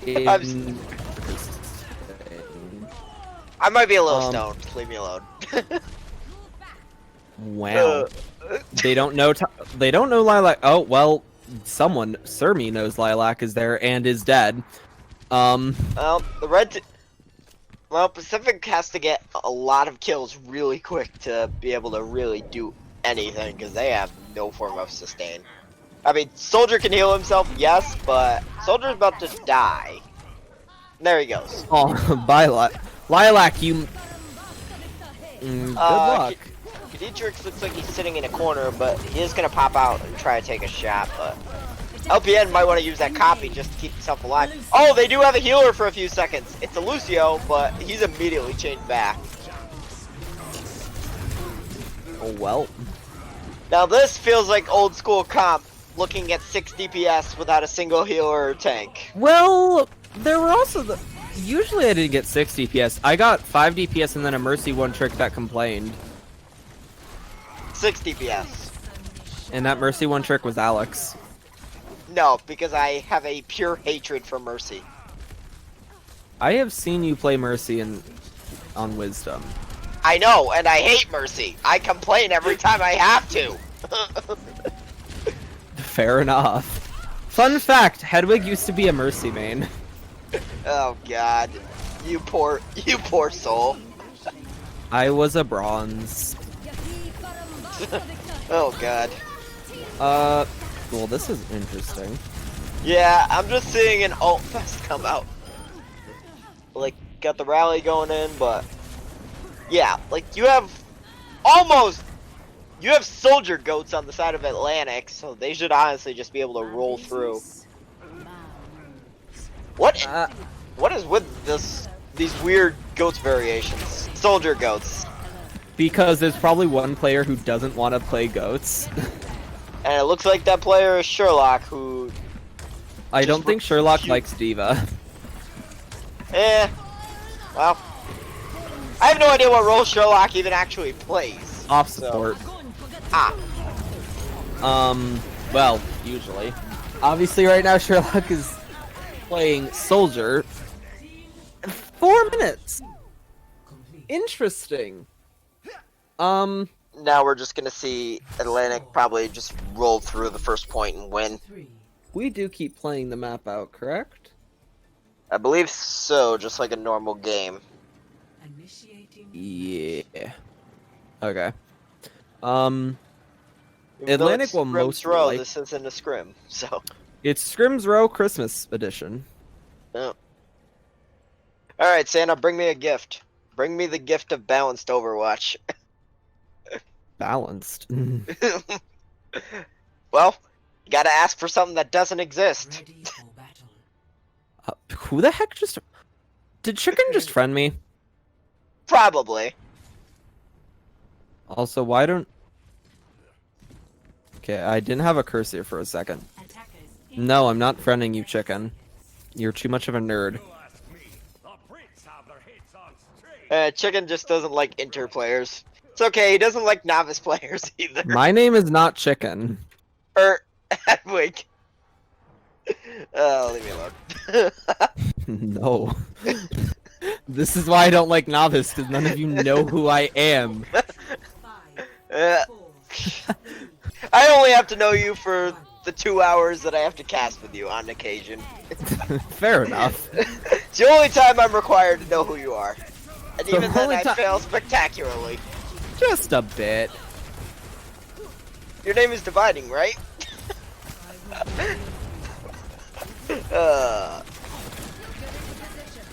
I'm s- Interesting. I might be a little Um, stoned. Just leave me alone. Wow. They don't know. They don't know Lilac. Oh well, someone, Surmi knows Lilac is there and is dead. Well, well, Pacific has to get a lot of kills really quick to be able to really do anything because they have no form of sustain. I mean, Soldier can heal himself, yes, but Soldier's about to die. There he goes. Oh, bye, Lilac. You. Good luck. Kha'Zix looks like he's sitting in a corner, but he is gonna pop out and try to take a shot. But LPN might want to use that copy just to keep himself alive. Oh, they do have a healer for a few seconds. It's a Lucio, but he's immediately chained back. Oh well. Now this feels like old school comp. looking at 6 DPS without a single healer or tank. Well, there were also the. Usually I didn't get 6 DPS. I got 5 DPS and then a Mercy one trick that complained. 6 DPS. And that Mercy one trick was Alex. No, because I have a pure hatred for Mercy. I have seen you play Mercy on Wisdom. I know, and I hate Mercy. I complain every time I have to. Fair enough. Fun fact, Hedwig used to be a Mercy main. Oh god. You poor soul. I was a bronze. Oh god. Well, this is interesting. Yeah, I'm just seeing an alt fest come out. Like, got the rally going in, but yeah, like you have soldier goats on the side of Atlantic, so they should honestly just be able to roll through. What is with these weird goats variations? Soldier goats. Because there's probably one player who doesn't want to play goats. And it looks like that player is Sherlock, who I don't Just think Sherlock refuse- likes Diva. well, I have no idea what role Sherlock even actually plays. Off So- support. Ah, Well, usually. Obviously right now Sherlock is playing Soldier. 4 minutes! Interesting. now we're just gonna see Atlantic probably just roll through the first point and win. 3. We do keep playing the map out, correct? I believe so, just like a normal game. Initiating. Yeah. Okay. Even though Atlantic it's will Scrim's most Row, like- this isn't a scrim, so. It's Scrim's Row Christmas edition. Yeah. Alright, Santa, bring me a gift. Bring me the gift of balanced Overwatch. Balanced. Well, you gotta ask for something that doesn't exist. Ready for battle. Who the heck just... Did Chicken just friend me? Probably. Also, why don't... Okay, I didn't have a cursor for a second. Attackers. No, I'm not friending you, Chicken. You're too much of a nerd. Chicken just doesn't like inter players. It's okay, he doesn't like novice players either. My name is not Chicken. Hedwig. Oh, leave me alone. No. This is why I don't like novice, because none of you know who I am. 5, Uh, 4, I only have to know you for the 2 hours that I have to cast with you on occasion. Fair enough. It's the only time I'm required to know who you are. And The even then only I ti- fail spectacularly. Just a bit. Your name is Dividing, right?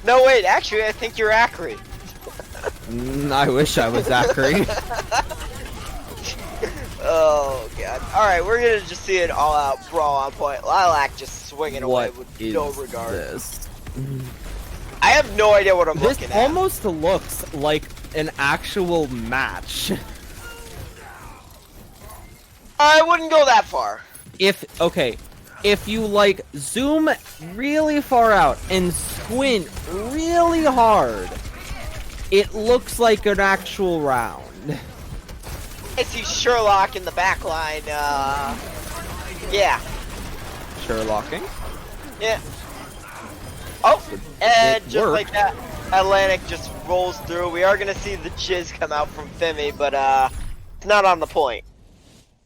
No, wait, actually, I think you're Acri. I wish I was Zachary. Oh, God. Alright, we're gonna just see an all-out brawl on point. Lilac just swinging away What with is no regard. this? I have no idea what I'm This looking at. almost looks like an actual match. I wouldn't go that far. If you like zoom really far out and squint really hard, it looks like an actual round. I see Sherlock in the back line, yeah. Sherlocking. Yeah. Oh, and It just worked. like that, Atlantic just rolls through. We are gonna see the jizz come out from Fimi, but it's not on the point.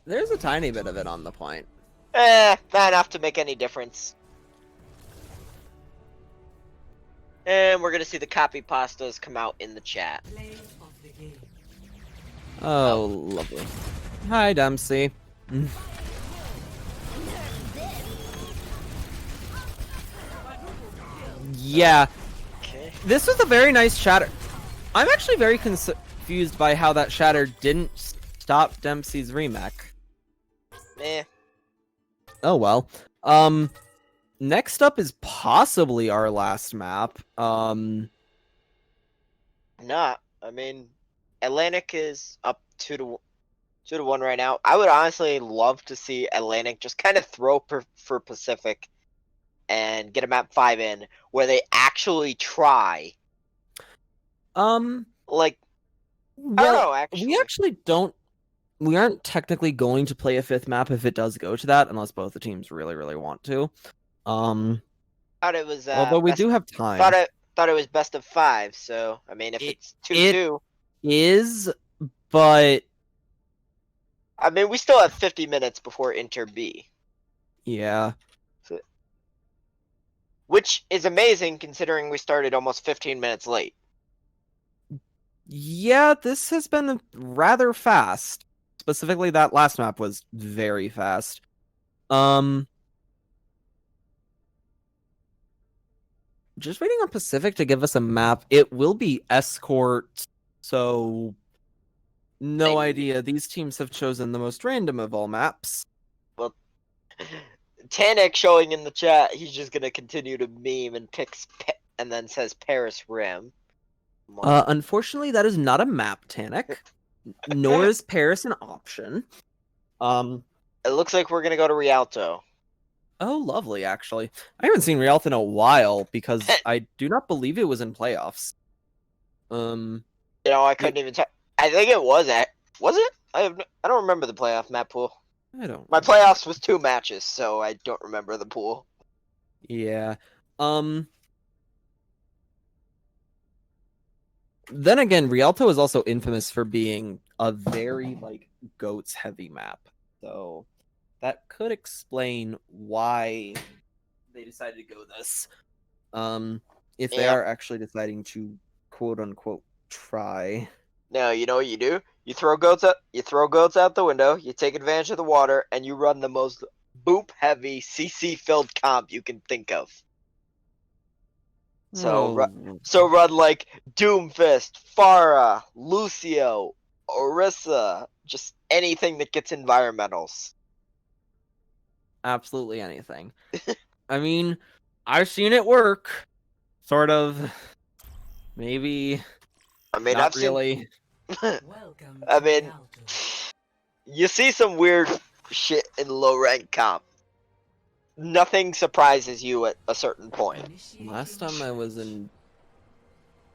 There's a tiny bit of it on the point. Not enough to make any difference. And we're gonna see the copy pastas come out in the chat. play of the game. Oh, lovely. Hi, Dempsey. Yeah, Okay. this was a very nice shatter. I'm actually very confused by how that shatter didn't stop Dempsey's remake. Eh. Oh well. Next up is possibly our last map. Not. I mean, Atlantic is up 2-1. 2-1 right now. I would honestly love to see Atlantic just kind of throw for Pacific and get a map 5 in where they actually try. Like, I don't Well, know, actually. we actually don't. We aren't technically going to play a 5th map if it does go to that, unless both the teams really, really want to. Thought it was. Although we best, do have time. thought it was best of 5. So I mean, if it's 2-2, Is, but I mean, we still have 50 minutes before Inter B, yeah. which is amazing considering we started almost 15 minutes late. Yeah, this has been rather fast. Specifically, that last map was very fast. Just waiting on Pacific to give us a map. It will be Escort, so no idea. These teams have chosen the most random of all maps. Well, Tanik showing in the chat, he's just gonna continue to meme and picks and then says Paris Rim. Unfortunately, that is not a map, Tanik. Nor is Paris an option. It looks like we're gonna go to Rialto. Oh, lovely, actually. I haven't seen Rialto in a while because I do not believe it was in playoffs. You know, I couldn't even. I think it was Was it? I don't remember the playoff map pool. I don't. My playoffs was 2 matches, so I don't remember the pool. Yeah. Then again, Rialto is also infamous for being a very goats heavy map. So that could explain why they decided to go this. If they are actually deciding to quote unquote try. No, you know what you do? You throw goats out the window, you take advantage of the water, and you run the most boop heavy CC filled comp you can think of. So run like Doomfist, Pharah, Lucio, Orisa, just anything that gets environmentals. Absolutely anything. I mean, I've seen it work. Sort of. Maybe. I mean, not I've really. Welcome I to mean, Rialto. You see some weird shit in low rank comp. Nothing surprises you at a certain point. Last time I was in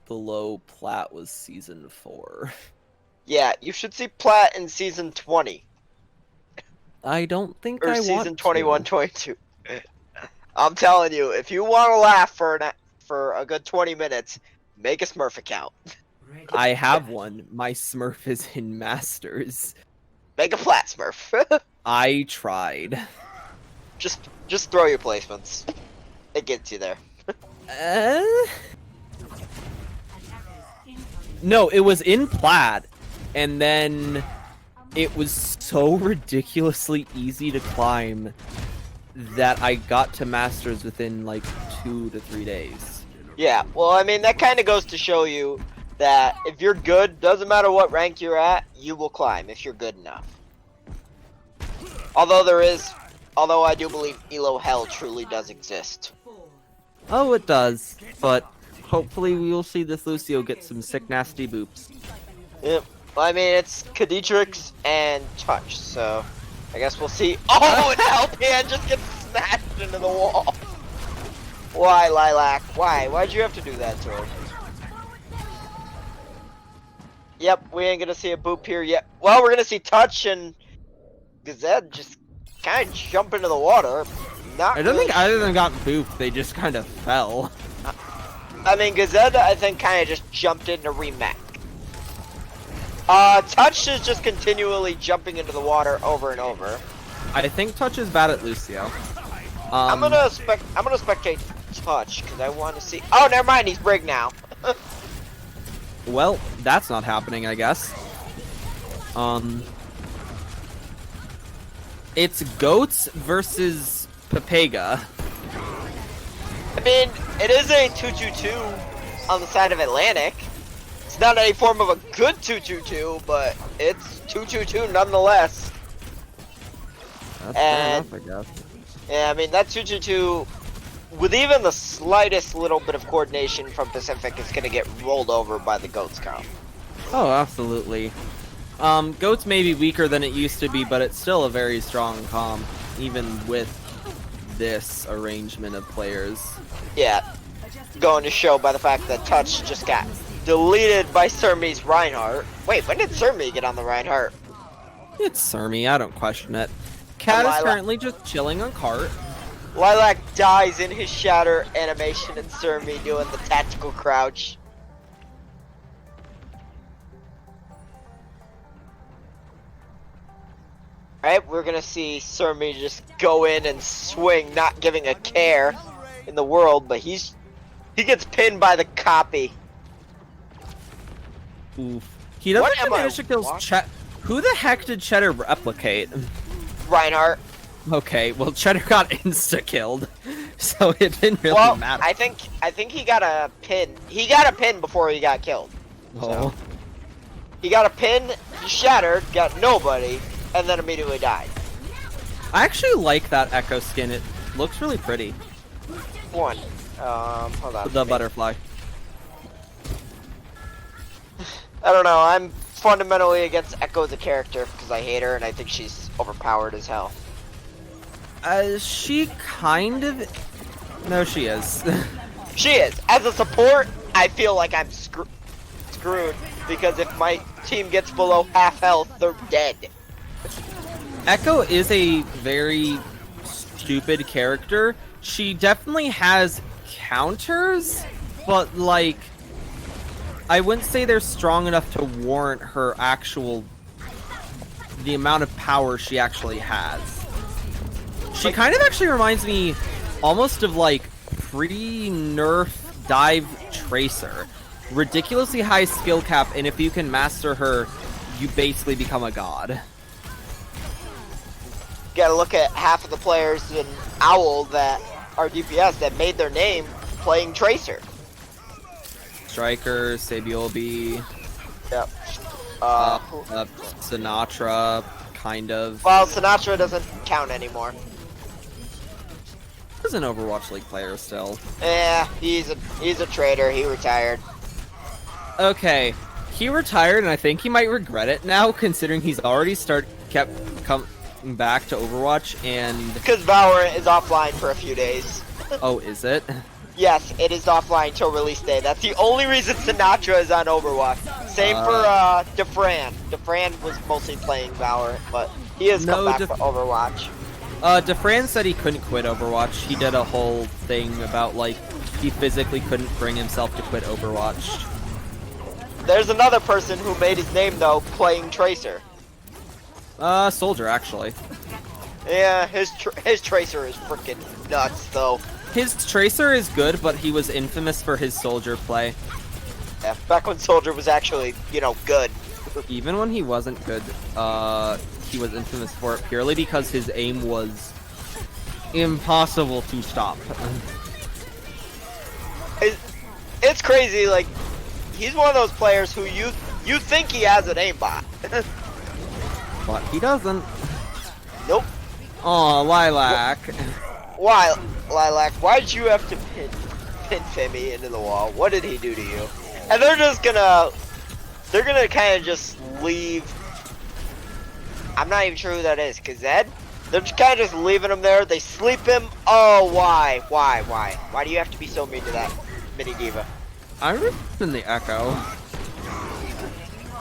below plat was season 4. Yeah, you should see Plat in season 20 I don't think or I season want 21, to. 22. I'm telling you, if you want to laugh for a good 20 minutes, make a Smurf account. Ready I for have battle. one. My Smurf is in Masters. Make a Plat Smurf. I tried. Just throw your placements. It gets you there. No, it was in plat, and then it was so ridiculously easy to climb that I got to Masters within 2 to 3 days. Yeah, well, I mean, that kind of goes to show you that if you're good, doesn't matter what rank you're at, you will climb if you're good enough. Although I do believe Elo Hell truly does exist. Oh, it does, but hopefully we will see this Lucio get some sick nasty boops. Yep. Well, I mean, it's Kadietrix and Touch, so I guess we'll see. Oh, and Alpan just gets smashed into the wall. Why, Lilac? Why? Why'd you have to do that to her? Yep, we ain't gonna see a boop here yet. Well, we're gonna see Touch and Gazette just kind of jump into the water. Not I don't really think either of them got booped, they just kind of fell. I mean, Gazetta, I think, kind of just jumped in to remake. Touch is just continually jumping into the water over and over. I think Touch is bad at Lucio. I'm gonna spectate Touch because I want to see. Oh, never mind, he's Brig now. Well, that's not happening, I guess. It's Goats versus Pepega. I mean, it is a 2-2-2 on the side of Atlantic. It's not any form of a good 2-2-2, but it's 2-2-2 nonetheless. That's fair And- enough, I guess. Yeah, I mean, that 2-2-2, with even the slightest little bit of coordination from Pacific, is going to get rolled over by the Goats comp. Oh, absolutely. Goat's maybe weaker than it used to be, but it's still a very strong comp, even with this arrangement of players. Yeah, going to show by the fact that Touch just got deleted by Surmi's Reinhardt. Wait, when did Surmi get on the Reinhardt? It's Surmi, I don't question it. Cat is currently just chilling on cart. Lilac dies in his shatter animation and Surmi doing the tactical crouch. Alright, we're gonna see Surmi just go in and swing, not giving a care in the world, but he gets pinned by the copy. Oof. He doesn't What am I manage to kill watching? Chet. Who the heck did Cheddar replicate? Reinhardt. Okay, well Cheddar got insta-killed, so it didn't really Well, matter. I think he got a pin. He got a pin before he got killed. Oh. He got a pin, he shattered, got nobody, and then immediately died. I actually like that Echo skin. It looks really pretty. One. Hold on. The butterfly. I don't know. I'm fundamentally against Echo as a character because I hate her and I think she's overpowered as hell. She kind of... No, she is. She is. As a support, I feel like I'm screwed because if my team gets below half health, they're dead. Echo is a very stupid character. She definitely has counters, but like... I wouldn't say they're strong enough to warrant her actual... the amount of power she actually has. She kind of actually reminds me almost of like pre-nerf dive Tracer. Ridiculously high skill cap, and if you can master her, you basically become a god. Gotta look at half of the players in Owl that are DPS that made their name playing Tracer. Striker, Sabiolbi, Yep. Sinatra, kind of. Well, Sinatra doesn't count anymore. He's an Overwatch League player still. Yeah, he's a traitor. He retired. Okay, he retired, and I think he might regret it now, considering he's already kept coming back to Overwatch, and... Because Valorant is offline for a few days. Oh, is it? Yes, it is offline till release day. That's the only reason Sinatra is on Overwatch. Same for Defran. Defran was mostly playing Valorant, but he has come back for Overwatch. Defran said he couldn't quit Overwatch. He did a whole thing about, like, he physically couldn't bring himself to quit Overwatch. There's another person who made his name, though, playing Tracer. Soldier, actually. Yeah, his Tracer is freaking nuts, though. His Tracer is good, but he was infamous for his Soldier play. Yeah, back when Soldier was actually, good. Even when he wasn't good, he was infamous for it purely because his aim was impossible to stop. It's crazy, like, he's one of those players who you think he has an aimbot. But he doesn't. Nope. Aw, Lilac. Why, Lilac? Why'd you have to pin Femi into the wall? What did he do to you? And they're gonna kind of just leave. I'm not even sure who that is, cause Zed. They're just kind of just leaving him there. They sleep him. Oh, why? Why do you have to be so mean to that mini diva? I'm in the Echo.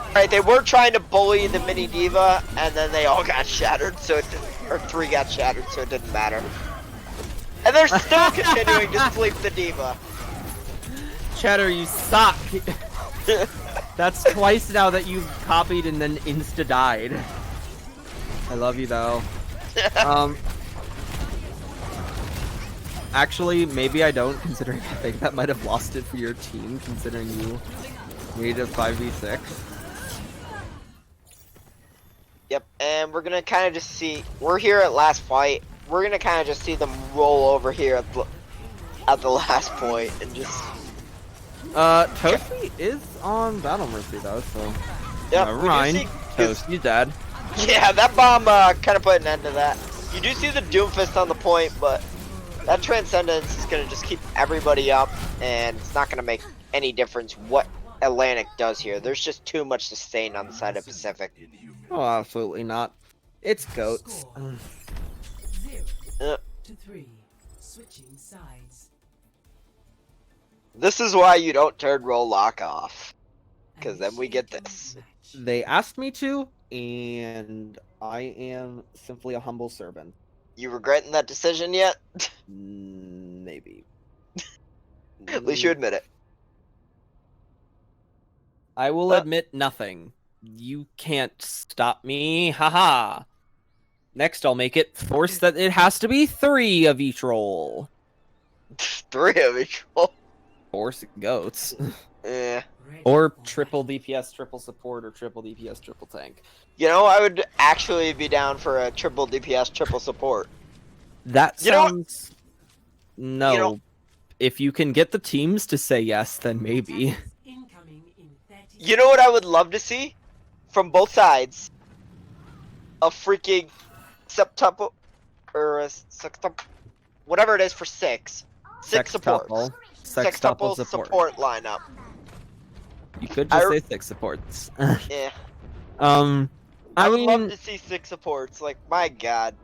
Alright, they were trying to bully the mini diva, and then they all got shattered, so or 3 got shattered, so it didn't matter. And they're still continuing to sleep the diva. Cheddar, you suck. That's twice now that you've copied and then insta-died. I love you, though. Actually, maybe I don't, considering I think that might have lost it for your team, considering you made it 5v6. Yep, and we're gonna kind of just see. We're here at last fight. We're gonna kind of just see them roll over here at the last point and just. Toasty is on Battle Mercy though, so. Yep, Never we do mind. see- Toasty's dead. Yeah, that bomb kind of put an end to that. You do see the Doomfist on the point, but that Transcendence is gonna just keep everybody up, and it's not gonna make any difference what Atlantic does here. There's just too much sustain on the side of Pacific. Oh, absolutely not. It's goats. Score. Uh. 0-3. Switching sides. This is why you don't turn roll lock off. 'Cause then we get Initiating this. match. They asked me to, and I am simply a humble servant. You regretting that decision yet? Maybe. At least you admit it. I will admit nothing. You can't stop me. Haha. Next, I'll make it force that it has to be 3 of each roll. 3 of each roll. Force goats. Eh. Ready Or for triple battle. DPS, triple support, or triple DPS, triple tank. You know, I would actually be down for a triple DPS, triple support. That You know what? sounds... No. You know- If you can get the teams to say yes, then maybe. Incoming in 30 You know what I would love to see? From both sides. A freaking septuple, or a sextuple, whatever it is for 6. 6 supports. Sextuple. Sextuple Sextuple support lineup. You could I just re- say 6 supports. Yeah. I I'd love mean, to see 6 supports. Like, my god.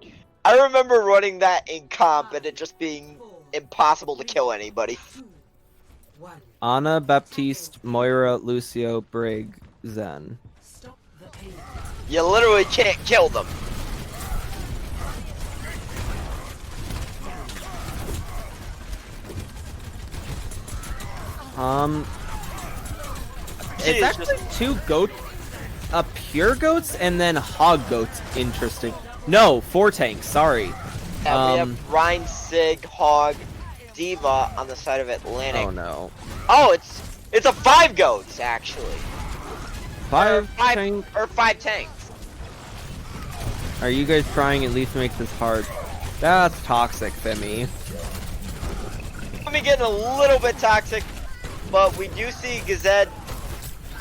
I remember running that in comp and it just being 4, impossible to kill anybody. 2, 1. Anna, Baptiste, Moira, Lucio, Brig, Zen. Stop the pain. You literally can't kill them. It's Jeez, actually 2 pure goats and then hog goats. Interesting. No, 4 tanks. Sorry. Yeah, we Um, have Rhine, Sig, Hog, Diva on the side of Atlantic. Oh no. Oh, it's a 5 goats actually. 5 5 tank. or 5 tanks. Are you guys trying at least make this hard? That's toxic, Femi. Let me get a little bit toxic, but we do see Gazette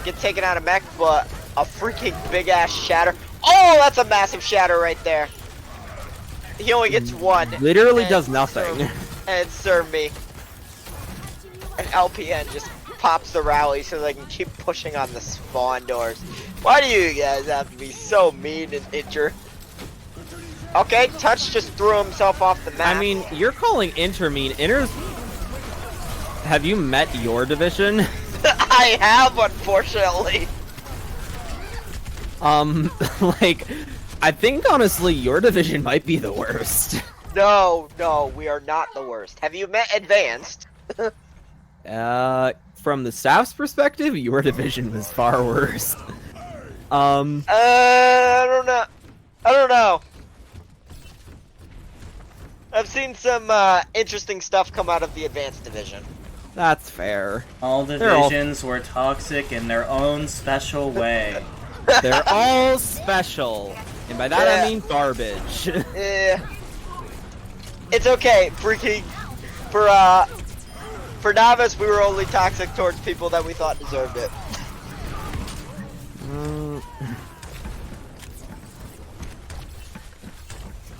get taken out of mech, but a freaking big ass shatter. Oh, that's a massive shatter right there. He only gets 1. Literally and does nothing. And serve me. And LPN just pops the rally so they can keep pushing on the spawn doors. Why do you guys have to be so mean and injure? Okay, Touch just threw himself off the map. I mean, you're calling Inter mean. Inter's... Have you met your division? I have, unfortunately. Like, I think honestly your division might be the worst. No, we are not the worst. Have you met Advanced? From the staff's perspective, your division was far worse. I don't know. I've seen some interesting stuff come out of the Advanced division. That's fair. All They're all- divisions were toxic in their own special way. They're all special. And by that Yeah. I mean garbage. It's okay, freaking for Novice we were only toxic towards people that we thought deserved it.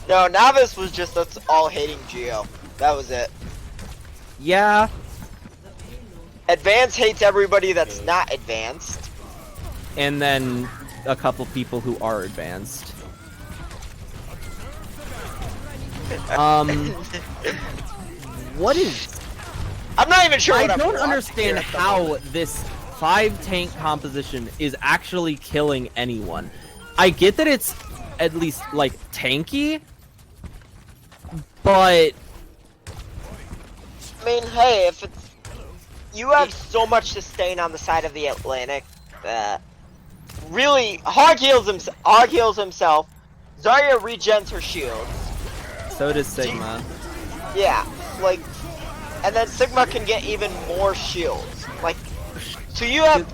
No, Novice was just us all hating Geo. That was it. Yeah, Advanced hates everybody that's not advanced. and then a couple people who are advanced. What is... I'm not even sure I what I'm don't watching understand here at the how moment. this 5 tank composition is actually killing anyone. I get that it's at least like tanky, but I mean, hey, if it's you have so much sustain on the side of the Atlantic that really Hog heals himself. Zarya regens her shields. so does Sigma. Yeah, like, and then Sigma can get even more shields. Like, so you have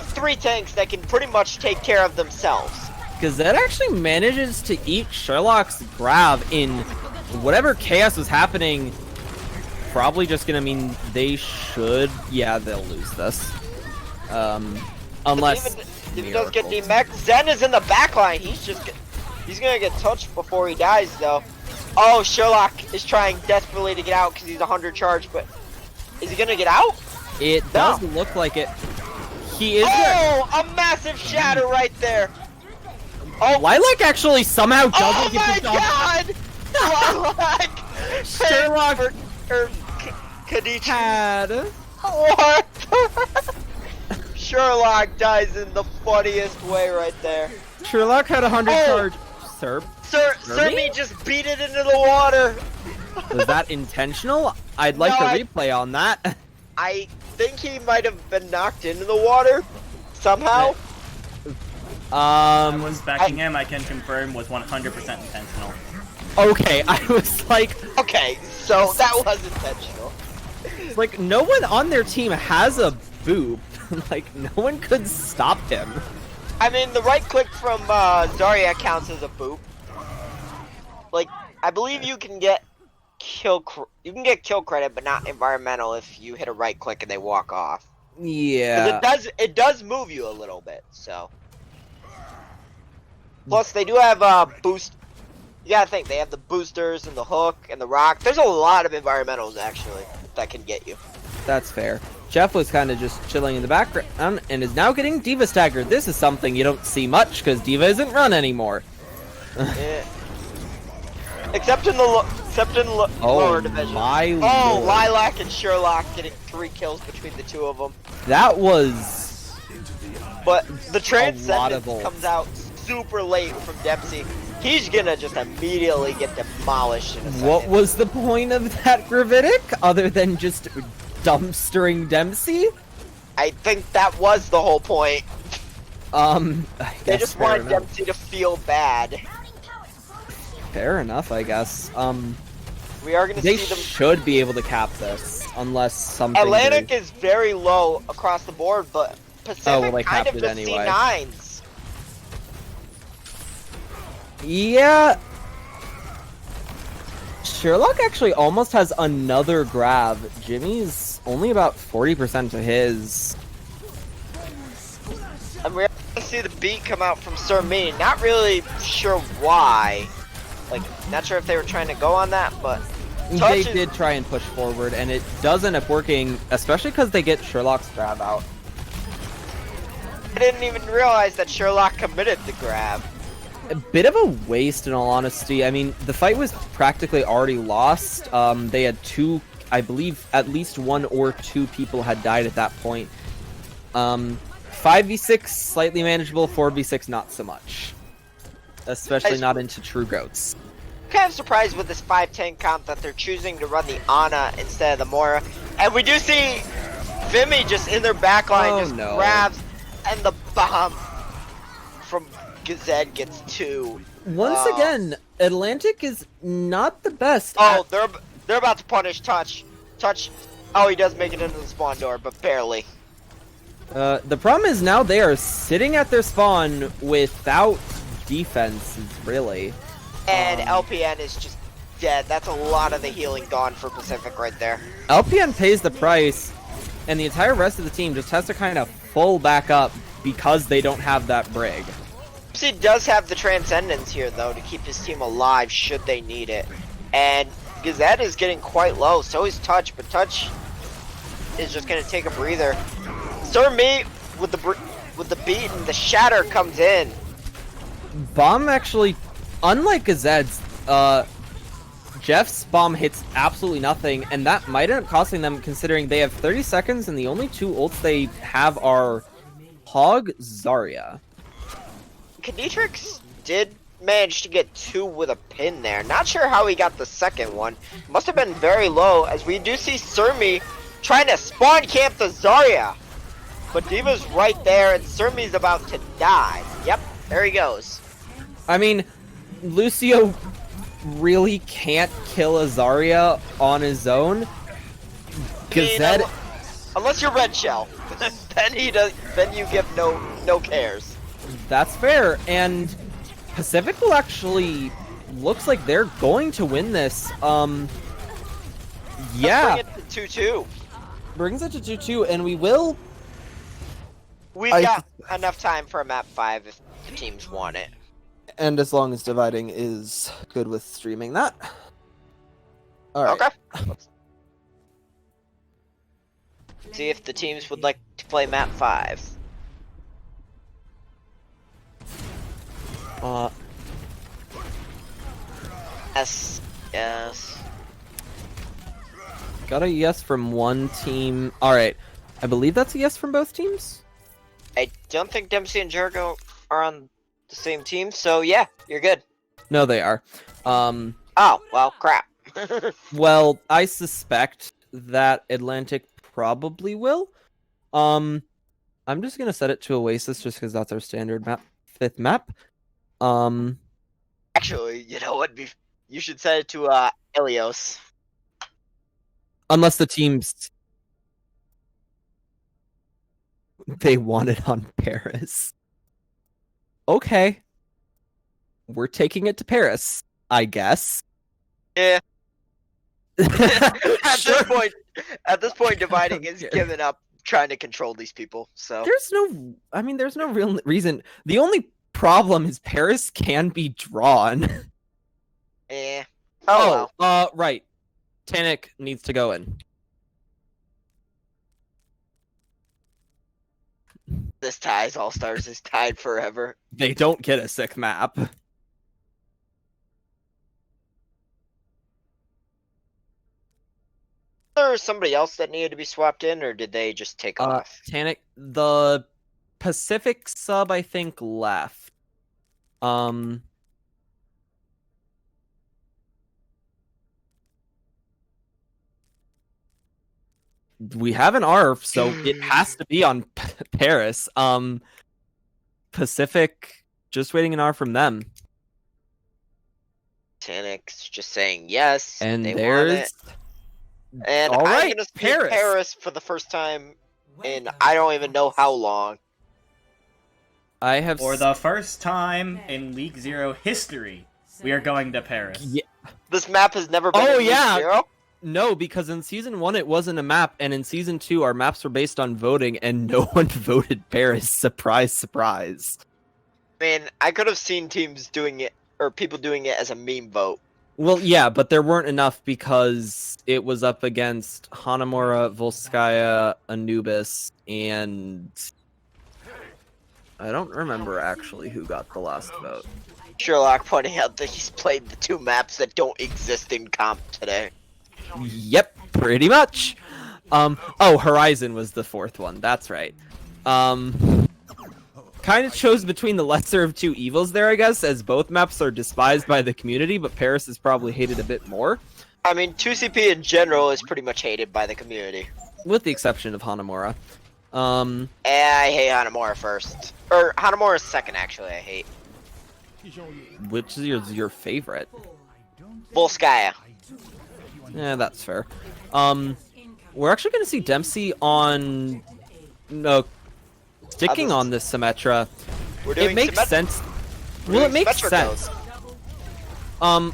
3 tanks that can pretty much take care of themselves. Gazette actually manages to eat Sherlock's grab in whatever chaos was happening. Probably just gonna mean they should. Yeah, they'll lose this. Unless If he does get Miracle. demech, Zen is in the back line. He's gonna get touched before he dies, though. Oh, Sherlock is trying desperately to get out because he's 100 charge, but is he gonna get out? It No. does look like it. He is good. Oh, a massive shatter right there. Oh, Lilac actually somehow doesn't oh get my the dog. god! Lilac! Sherlock or Khadija. had. What? Sherlock dies in the funniest way right there. Sherlock had 100 Oh. charge. Sir, Sir just beat it into the water. was that intentional? I'd like No, a I- replay on that. I think he might have been knocked into the water somehow. Someone's backing him, I can confirm, was 100% intentional. Okay, I was like, Okay, so that was intentional. no one on their team has a boob. Like, no one could stop him. I mean, the right click from Zarya counts as a boop. Like, I believe you can get kill credit, but not environmental if you hit a right click and they walk off. 'Cause Yeah. it does move you a little bit. So. Plus, they do have boost. You gotta think they have the boosters and the hook and the rock. There's a lot of environmentals actually that can get you. That's fair. Jeff was kind of just chilling in the background and is now getting Diva staggered. This is something you don't see much because Diva isn't run anymore. Yeah. Except in the lower division. my Oh, lord. Lilac and Sherlock getting 3 kills between the two of them. That was... But the lot Transcendence of ults. comes out super late from Dempsey. He's gonna just immediately get demolished in a second. What was the point of that Gravitic other than just dumpstering Dempsey? I think that was the whole point. I They guess just fair wanted enough. Dempsey to feel bad. Fair enough, I guess. We are gonna They see them. should be able to cap this, unless something... Atlantic very- is very low across the board, but Pacific Oh, well, they kind capped of it just anyway. C9s. Yeah. Sherlock actually almost has another grab. Jimmy's only about 40% to his. And we're gonna see the beat come out from Sir Me. Not really sure why. Like, not sure if they were trying to go on that, but They Touch is- did try and push forward, and it does end up working, especially because they get Sherlock's grab out. I didn't even realize that Sherlock committed the grab. A bit of a waste, in all honesty. I mean, the fight was practically already lost. They had two, I believe, at least one or two people had died at that point. 5v6 slightly manageable, 4v6 not so much. Especially not into true goats. Kind of surprised with this 5-10 comp that they're choosing to run the Ana instead of the Moira. And we do see Vimy just in their backline Oh, just no. grabs, and the bomb from Gazette gets 2. Once Oh. again, Atlantic is not the best. Oh, they're about to punish Touch. Touch. Oh, he does make it into the spawn door, but barely. The problem is now they are sitting at their spawn without defense, really. And LPN is just dead. That's a lot of the healing gone for Pacific right there. LPN pays the price, and the entire rest of the team just has to kind of full back up because they don't have that Brig. He does have the Transcendence here, though, to keep his team alive should they need it. And Gazette is getting quite low, so is Touch, but Touch is just going to take a breather. Sir Me with the beat, and the Shatter comes in. Bomb actually, unlike Gazette's, Jeff's bomb hits absolutely nothing, and that might end up costing them considering they have 30 seconds and the only two ults they have are Hog, Zarya. Knitrix did manage to get 2 with a pin there. Not sure how he got the second one. Must have been very low, as we do see Surmi trying to spawn camp the Zarya. But Diva's right there, and Surmi's about to die. Yep, there he goes. I mean, Lucio really can't kill a Zarya on his own. Gazette, Unless you're Red Shell, then he does. Then you give no cares. that's fair, and Pacific will actually looks like they're going to win this. Yeah, Let's bring it to 2-2. brings it to 2-2, and we will. We've I- got enough time for a map 5 if the teams want it. And as long as dividing is good with streaming that. All right. Okay. Let's see if the teams would like to play map 5. Uh, Yes. Yes. got a yes from one team. All right, I believe that's a yes from both teams. I don't think Dempsey and Jericho are on the same team, so yeah, you're good. No, they are. Oh, well, crap. Well, I suspect that Atlantic probably will. I'm just gonna set it to Oasis just because that's our standard map, 5th map. Actually, you know what? You should set it to Helios. Unless the teams they want it on Paris. Okay. We're taking it to Paris, I guess. Yeah. At Sure. this point, dividing is care. giving up trying to control these people. So There's no real reason. The only problem is Paris can be drawn. eh. Oh, well. Right. Tanic needs to go in. This ties All Stars is tied forever. They don't get a 6th map. Or somebody else that needed to be swapped in, or did they just take off? Tanic, the Pacific sub, I think, left. We have an ARF, so it has to be on Paris. Pacific, just waiting an ARF from them. Tanic's just saying yes. And they want there's it. And all I'm right, gonna see Paris. Paris for the first time in Welcome I don't to even know Paris. how long. I have For the first time in League Zero history, we are going to Paris. Yeah. This map has never been Oh, in League yeah. Zero. No, because in season 1 it wasn't a map, and in season 2 our maps were based on voting, and no one voted Paris. Surprise, surprise. I mean, I could have seen teams doing it or people doing it as a meme vote. Well, yeah, but there weren't enough because it was up against Hanamura, Volskaya, Anubis, and I don't remember actually who got the last vote. Sherlock pointing out that he's played the 2 maps that don't exist in comp today. Yep, pretty much. Oh, Horizon was the 4th one. That's right. Kind of chose between the lesser of 2 evils there, I guess, as both maps are despised by the community, but Paris is probably hated a bit more, I mean, 2CP in general is pretty much hated by the community. with the exception of Hanamura. And I hate Hanamura first. Or Hanamura's second, actually, I hate. Which is your favorite? Volskaya. Yeah, that's fair. We're actually going to see Dempsey on sticking this- on this Symmetra. We're doing It makes Symmet- sense. we're Well, it doing makes Symmetra sense. codes.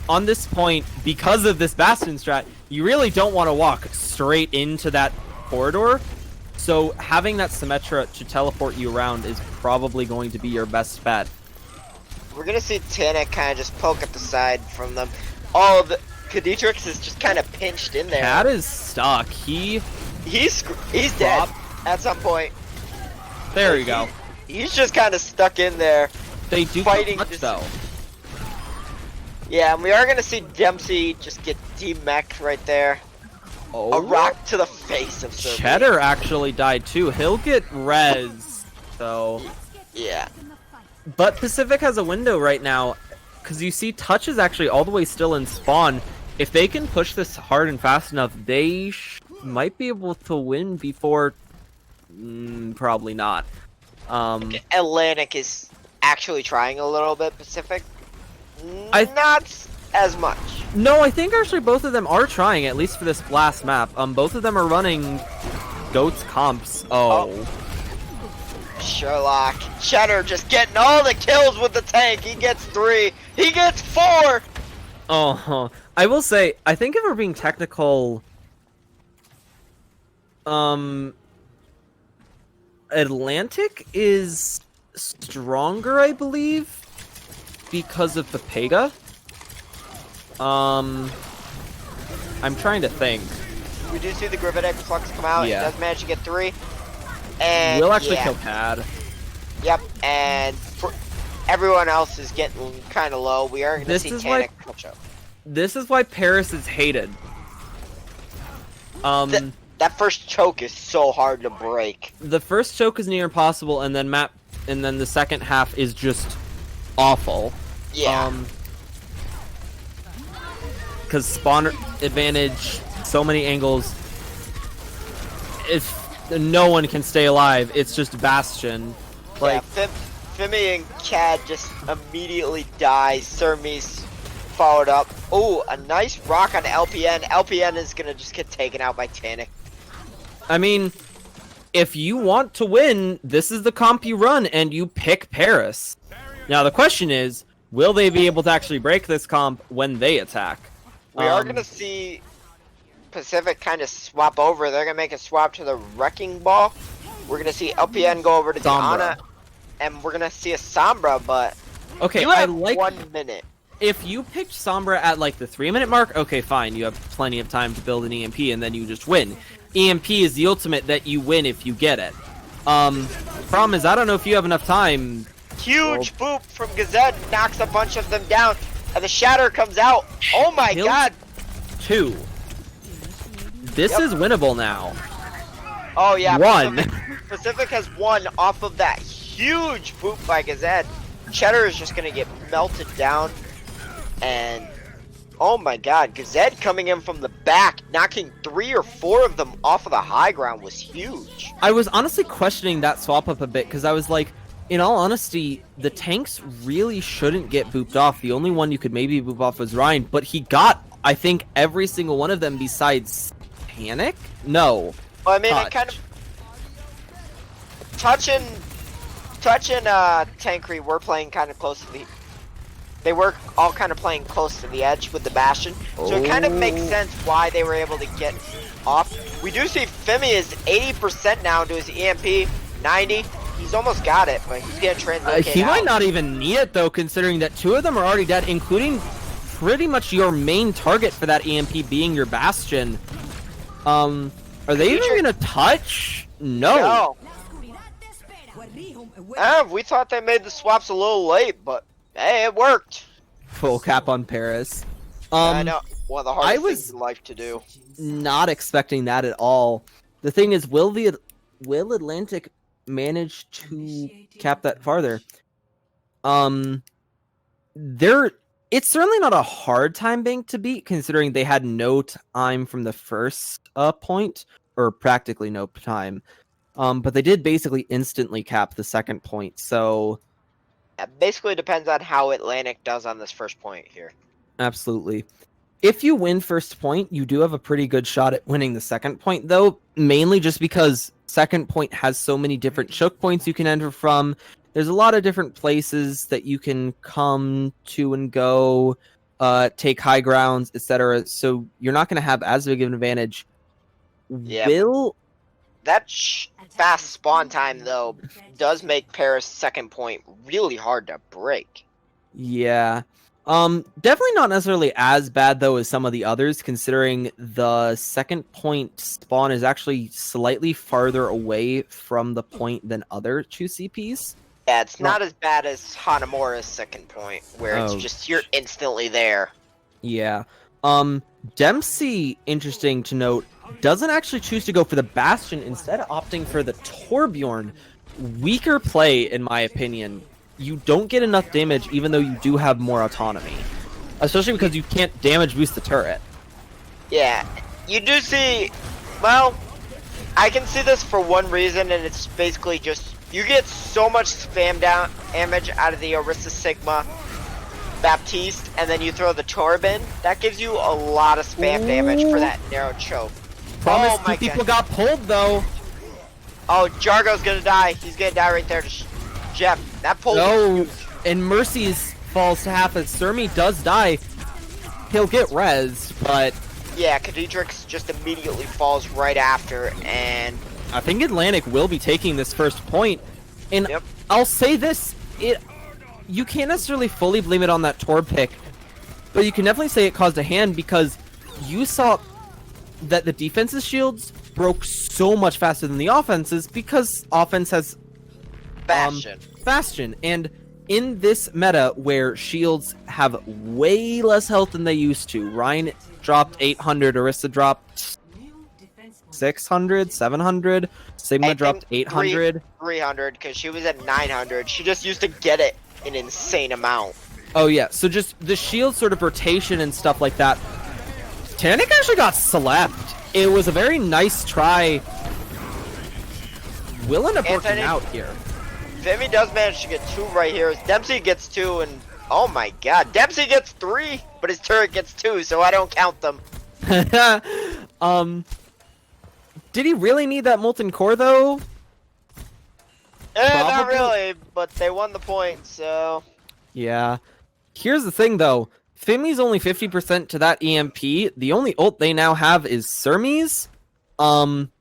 On this point, because of this Bastion strat, you really don't want to walk straight into that corridor. So having that Symmetra to teleport you around is probably going to be your best bet. We're gonna see Tanic kind of just poke at the side from them. Oh, the Kha'Zix is just kind of pinched in there. Cat is stuck. He's He's dead at some point. there you go. He's just kind of stuck in there. They do fighting much this- though. Yeah, and we are gonna see Dempsey just get D-mech right there. Oh, A rock to the face of Serbian. Cheddar actually died too. He'll get res. So, Yeah. but Pacific has a window right now because you see Touch is actually all the way still in spawn. If they can push this hard and fast enough, they might be able to win before. Probably not. Atlantic is actually trying a little bit. Pacific, I- not as much. No, I think actually both of them are trying, at least for this last map. Both of them are running Goats comps. Oh. Sherlock, Cheddar just getting all the kills with the tank. He gets 3. He gets 4. Oh, I will say, I think if we're being technical, Atlantic is stronger, I believe, because of the Pega. I'm trying to think. We do see the Gravitic Flux come out. Yeah. He does manage to get 3. And We'll actually yeah. kill Cad. Yep, and everyone else is getting kind of low. We are going to This see is why- Tanic catch up. This is why Paris is hated. That first choke is so hard to break. The first choke is near impossible, and then the second half is just awful. Yeah. Because spawn advantage, so many angles. If no one can stay alive, it's just Bastion. Like, yeah, Fimi and Cad just immediately die. Surmise followed up. Oh, a nice rock on LPN. LPN is gonna just get taken out by Tanic. I mean, if you want to win, this is the comp you run, and you pick Paris. Now the question is, will they be able to actually break this comp when they attack? We are gonna see Pacific kind of swap over. They're gonna make a swap to the Wrecking Ball. We're gonna see LPN go over to Sombra. Diana, and we're gonna see a Sombra. But Okay, you I have like 1 minute. if you picked Sombra at like the 3-minute mark. Okay, fine, you have plenty of time to build an EMP, and then you just win. EMP is the ultimate that you win if you get it. Problem is, I don't know if you have enough time. Huge boop from Gazette knocks a bunch of them down, and the Shatter comes out. Oh my Killed god! 2. This Yep. is winnable now. Oh yeah, 1. Pacific has won off of that huge boop by Gazette. Cheddar is just gonna get melted down, and oh my god, Gazette coming in from the back, knocking 3 or 4 of them off of the high ground was huge. I was honestly questioning that swap up a bit, because I was like, in all honesty, the tanks really shouldn't get booped off. The only one you could maybe boop off was Ryan, but he got, I think, every single one of them besides Panic? No. Well, I mean, Touch. it kind of Touch and Tankry were playing kind of close to the. They were all kind of playing close to the edge with the Bastion, so it kind of makes sense why they were able to get off. We do see Fimi is 80% now to his EMP, 90. He's almost got it, but he's gonna translocate He out. might not even need it, though, considering that 2 of them are already dead, including pretty much your main target for that EMP being your Bastion. Are they even gonna touch? No. We thought they made the swaps a little late, but hey, it worked. Full cap on Paris. I know, one of the hardest was- things in life to do. Not expecting that at all. The thing is, will Atlantic manage to cap that farther? It's certainly not a hard time bank to beat, considering they had no time from the first point, or practically no time. But they did basically instantly cap the second point, so It basically depends on how Atlantic does on this first point here. absolutely. If you win first point, you do have a pretty good shot at winning the second point, though, mainly just because second point has so many different choke points you can enter from. There's a lot of different places that you can come to and go, take high grounds, etc. So you're not going to have as big of an advantage. Yeah. That fast spawn time, though, does make Paris' second point really hard to break. Yeah. Definitely not necessarily as bad, though, as some of the others, considering the second point spawn is actually slightly farther away from the point than other 2 CPs. Yeah, it's not as bad as Hanamura's second point, where it's Oh, just you're instantly there. Yeah. Dempsey, interesting to note, doesn't actually choose to go for the Bastion, instead opting for the Torbjorn. Weaker play, in my opinion. You don't get enough damage, even though you do have more autonomy. Especially because you can't damage boost the turret. Yeah, you do see, well, I can see this for one reason, and it's basically just, you get so much spam damage out of the Orisa Sigma Baptiste, and then you throw the Torben, that gives you a lot of spam damage for that narrow choke. Promise, Oh my 2 people God. got pulled, though. Oh, Jargo's gonna die. He's gonna die right there to Jeff. That pull. No, and Mercy's falls to half as Surmi does die. He'll get res, but Yeah, Khadidrix just immediately falls right after, and I think Atlantic will be taking this first point. And Yep. I'll say this, you can't necessarily fully blame it on that Torb pick, but you can definitely say it caused a hand, because you saw that the defense's shields broke so much faster than the offense's, because offense has Bastion. Bastion, and in this meta where shields have way less health than they used to, Ryan dropped 800, Orisa dropped 600, 700, Sigma And dropped 800. 300, because she was at 900. She just used to get it an insane amount. Oh yeah, so just the shield sort of rotation and stuff like that. Tanic actually got slept. It was a very nice try. Will end up working Anthony? out here. Femi does manage to get 2 right here. Dempsey gets 2, and oh my god, Dempsey gets 3, but his turret gets 2, so I don't count them. Did he really need that molten core though? Not Probably. really, but they won the point, so... Yeah. Here's the thing though. Femi's only 50% to that EMP. The only ult they now have is Surmi's.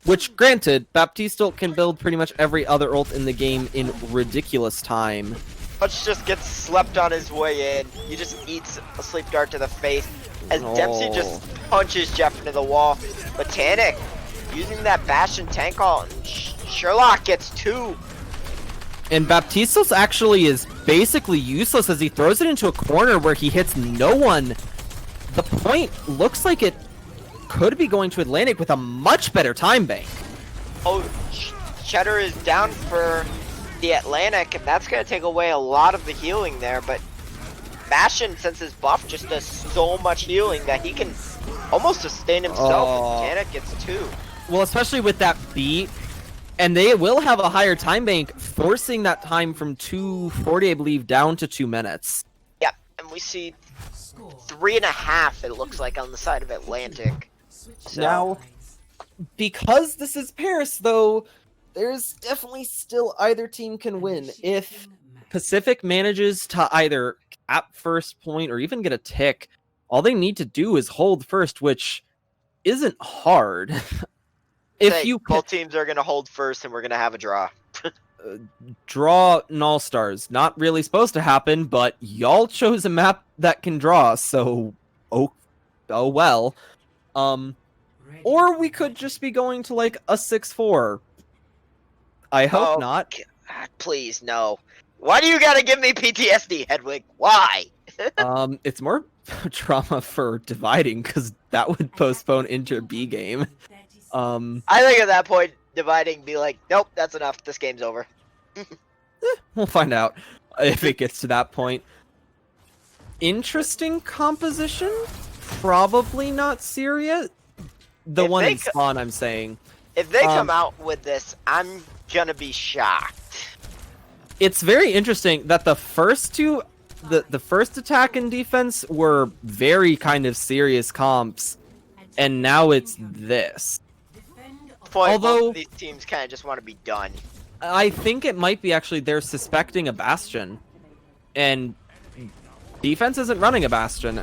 Which granted, Baptiste ult can build pretty much every other ult in the game in ridiculous time. Hutch just gets slept on his way in. He just eats a sleep dart to the face as Dempsey just punches Jeff into the wall. But Tanic, using that Bastion tank ult, and Sherlock gets 2. And Baptistos actually is basically useless as he throws it into a corner where he hits no one. The point looks like it could be going to Atlantic with a much better time bank. Oh, Cheddar is down for the Atlantic, and that's going to take away a lot of the healing there, but Bastion, since his buff, just does so much healing that he can almost sustain himself, Oh. and Tanic gets 2. Well, especially with that beat. And they will have a higher time bank, forcing that time from 2:40, I believe, down to 2 minutes. Yep, and we see Score. 3.5, it looks like, on the side of Atlantic. So, Now, because this is Paris, though, there's definitely still either team can win. If Pacific manages to either cap first point or even get a tick, all they need to do is hold first, which isn't hard. If say you both teams are going to hold first, and we're going to have a draw. draw an all-stars, not really supposed to happen, but y'all chose a map that can draw, so oh well. Or we could just be going to like a 6-4. I hope Oh, not. God, please, no. Why do you got to give me PTSD, Hedwig? Why? It's more drama for dividing because that would postpone into B game. I think at that point, dividing, be like, nope, that's enough. This game's over. We'll find out if it gets to that point. Interesting composition? Probably not Syria. The If one they in co- spawn, I'm saying. If they come out with this, I'm gonna be shocked. It's very interesting that the first two, the first attack and defense were very kind of serious comps, and now it's this. Point, Although- both of these teams kind of just want to be done. I think it might be actually they're suspecting a Bastion, and defense isn't running a Bastion.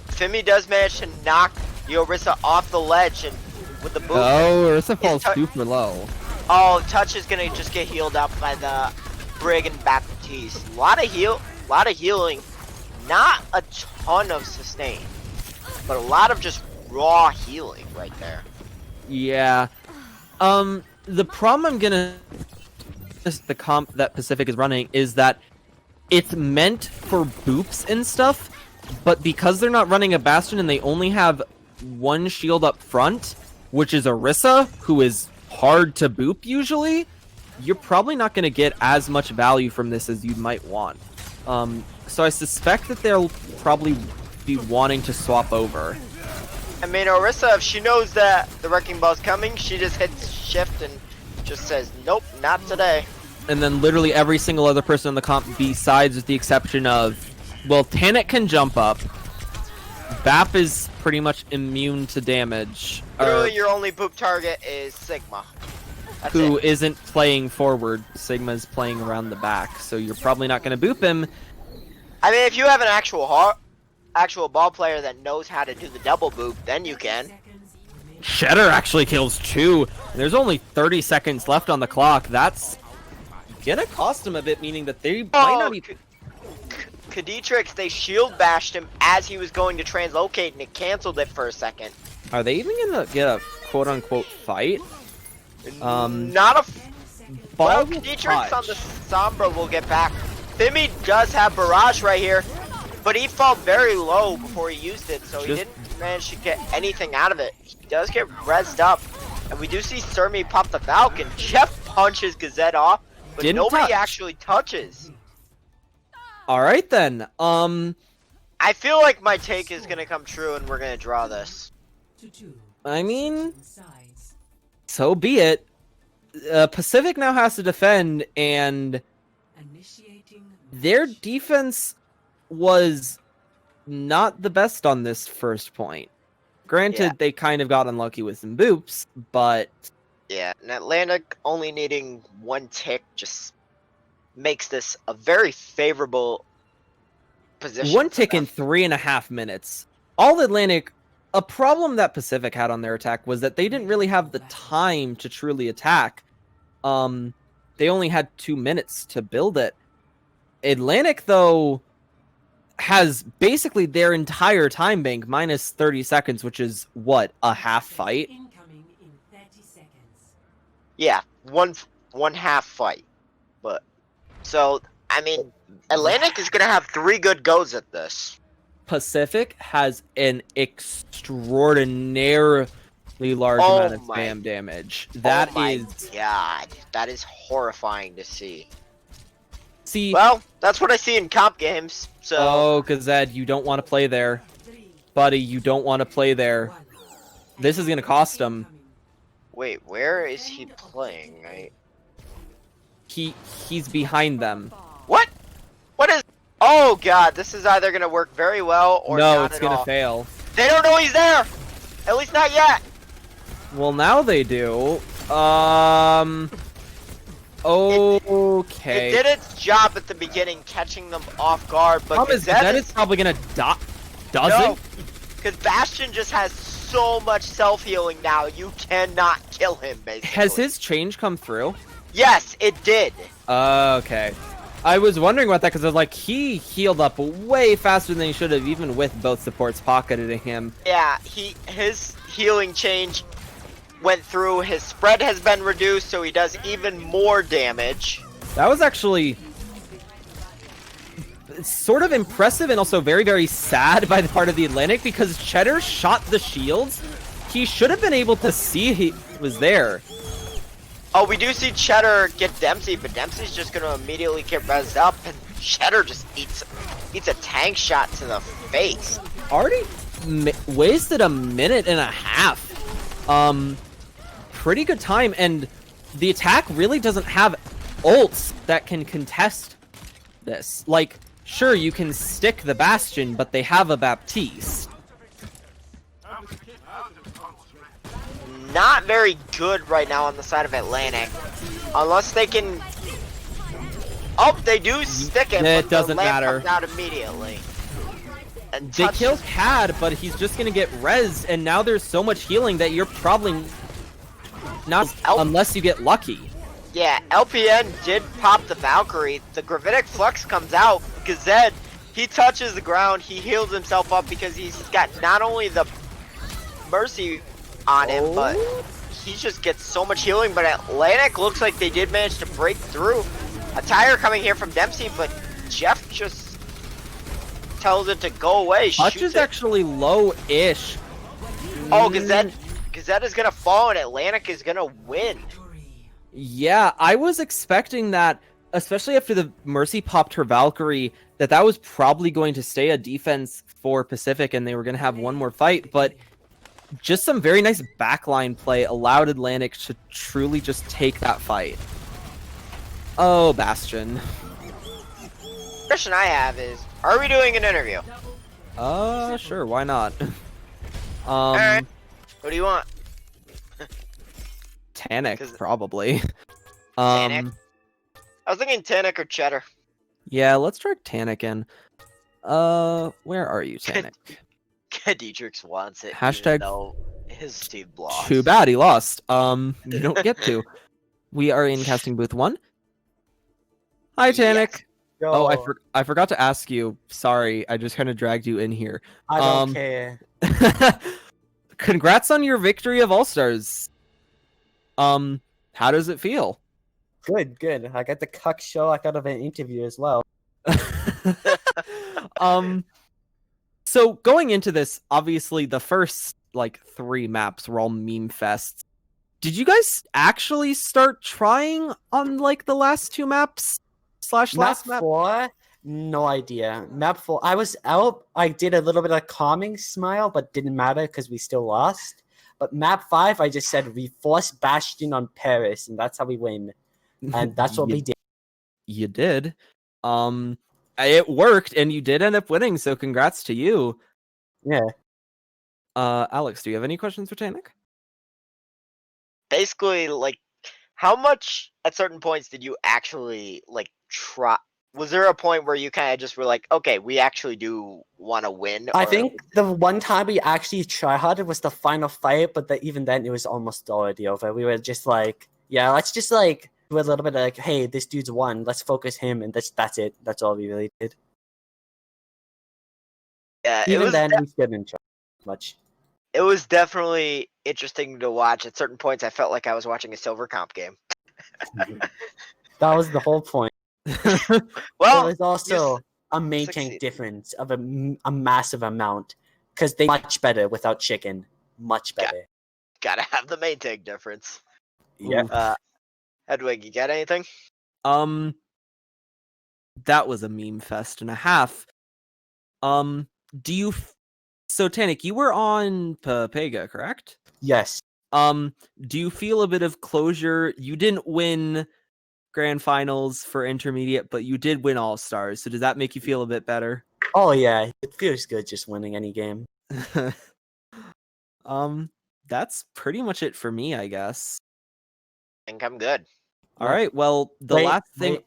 Femi does manage to knock Yorissa off the ledge, and with the boot. Oh, Ursa falls tou- super low. Oh, Touch is gonna just get healed up by the Brig and Baptiste. A lot of healing, not a ton of sustain, but a lot of just raw healing right there. Yeah. The problem I'm gonna the comp that Pacific is running is that it's meant for boops and stuff, but because they're not running a Bastion and they only have one shield up front, which is Orisa, who is hard to boop usually, you're probably not going to get as much value from this as you might want. So I suspect that they'll probably be wanting to swap over. I mean, Orisa, if she knows that the Wrecking Ball's coming, she just hits shift and just says, nope, not today. And then literally every single other person on the comp besides with the exception of, well, Tanic can jump up. Bap is pretty much immune to damage. Literally, your only boop target is Sigma. That's Who it. isn't playing forward. Sigma's playing around the back, so you're probably not going to boop him. I mean, if you have an actual ball player that knows how to do the double boop, then you can. Cheddar actually kills 2. There's only 30 seconds left on the clock. That's gonna cost him a bit, meaning that they might not be... Kaditrix, they shield bashed him as he was going to translocate, and it canceled it for a second. Are they even gonna get a quote-unquote fight? Not a... Ball Well, will Kaditrix on touch. the Sombra will get back Fimi does have Barrage right here, but he fell very low before he used it, so he Just- didn't manage to get anything out of it. He does get rezzed up, and we do see Surmi pop the Falcon. Jeff punches Gazette off, but Didn't nobody touch. actually touches. All right then. I feel like my take is gonna come true, and we're gonna draw this. to 2. I mean, Switching sides. so be it. Pacific now has to defend, and Initiating their match. defense was not the best on this first point. Granted, Yeah. they kind of got unlucky with some boops, but Yeah, and Atlantic only needing one tick just makes this a very favorable position. one for tick in them. 3.5 minutes. All Atlantic, a problem that Pacific had on their attack was that they didn't really have the time to truly attack. They only had 2 minutes to build it. Atlantic, though, has basically their entire time bank minus 30 seconds, which is what, a half fight? Incoming in 30 seconds. Yeah, one half fight. But so I mean, Atlantic is gonna have 3 good goes at this. Pacific has an extraordinarily large Oh amount of my- spam damage. That Oh my is God, that is horrifying to see. see. Well, that's what I see in comp games. So Oh, Gazed, you don't want to play there, 3, buddy. You don't want to play there. 1. This is gonna cost him. Incoming. wait, where is he playing? Right? He's behind them. What? What is? Oh God, this is either gonna work very well or No, not it's at gonna all. fail. They don't know he's there. At least not yet. Well, now they do. Okay. It did its job at the beginning, catching them off guard, but Problem is, Gazette Gazed is is probably gonna die. Doesn't? no, because Bastion just has so much self healing now. You cannot kill him. Basically, Has his change come through? Yes, it did. Okay. I was wondering about that because I was like, he healed up way faster than he should have, even with both supports pocketing him. Yeah, his healing change went through. His spread has been reduced, so he does even more damage. That was actually sort of impressive and also very, very sad by the part of the Atlantic because Cheddar shot the shields. He should have been able to see he was there. Oh, we do see Cheddar get Dempsey, but Dempsey's just gonna immediately get rezzed up, and Cheddar just eats a tank shot to the face. Already wasted a minute and a half. Pretty good time, and the attack really doesn't have ults that can contest this. Like, sure, you can stick the Bastion, but they have a Baptiste. Not very good right now on the side of Atlantic, unless they can. Oh, they do stick it. It but doesn't the lamp matter. comes out immediately. And They touches- kill Cad, but he's just gonna get rezzed, and now there's so much healing that you're probably not, unless you get lucky. Yeah, LPN did pop the Valkyrie. The Gravitic Flux comes out. Gazed, he touches the ground. He heals himself up because he's got not only the Mercy on him, but he just gets so much healing. But Atlantic looks like they did manage to break through. A tire coming here from Dempsey, but Jeff just tells it to go away. Touch shoots is it. actually low-ish. Oh, Gazette is gonna fall and Atlantic is gonna win. Victory. Yeah, I was expecting that, especially after the Mercy popped her Valkyrie, that was probably going to stay a defense for Pacific and they were going to have one more fight, but just some very nice backline play allowed Atlantic to truly just take that fight. Oh, Bastion. Question I have is, are we doing an interview? Sure, why not? Alright. What do you want? Tannic, 'Cause- probably. Tannic? I was thinking Tannic or Cheddar. Yeah, let's try Tannic in. Where are you, Tannic? Dietrich wants it. Hashtag- Even though his team lost. Too bad he lost. You don't get to. We are in casting booth 1. Hi, Tannic. Oh, I forgot to ask you. Sorry, I just kind of dragged you in here. I don't care. Congrats on your victory of All Stars. How does it feel? Good, good. I got the cuck show. I got an interview as well. um, so going into this, obviously the first like 3 maps were all meme fests. Did you guys actually start trying on like the last 2 maps / Map last map? 4, no idea. Map 4, I was out. I did a little bit of calming smile, but didn't matter because we still lost. But map 5, I just said we force Bastion on Paris, and that's how we win. And that's what you, we did. You did. It worked, and you did end up winning. So congrats to you. Yeah. Alex, do you have any questions for Tanik? Basically, like, how much at certain points did you actually like try? Was there a point where you kind of just were like, okay, we actually do want to win? I or- think the one time we actually tryharded was the final fight, but even then it was almost already over. We were just like, yeah, let's just like do a little bit of like, hey, this dude's won. Let's focus him, and that's it. That's all we really did. yeah, it Even was then, we didn't try much. it was definitely interesting to watch. At certain points, I felt like I was watching a silver comp game. That was the whole point. Well, There was also a main succeed. tank difference of a massive amount because they much better without chicken. Much Yeah. better. gotta have the main tag difference. Yeah. Hedwig, you got anything? That was a meme fest and a half. Do you? So Tanik, you were on Pega, correct? Yes. Do you feel a bit of closure? You didn't win grand finals for intermediate, but you did win all stars. So does that make you feel a bit better? Oh yeah, it feels good just winning any game. That's pretty much it for me, I guess. I think I'm good. All Yeah. right. Well, the last thing.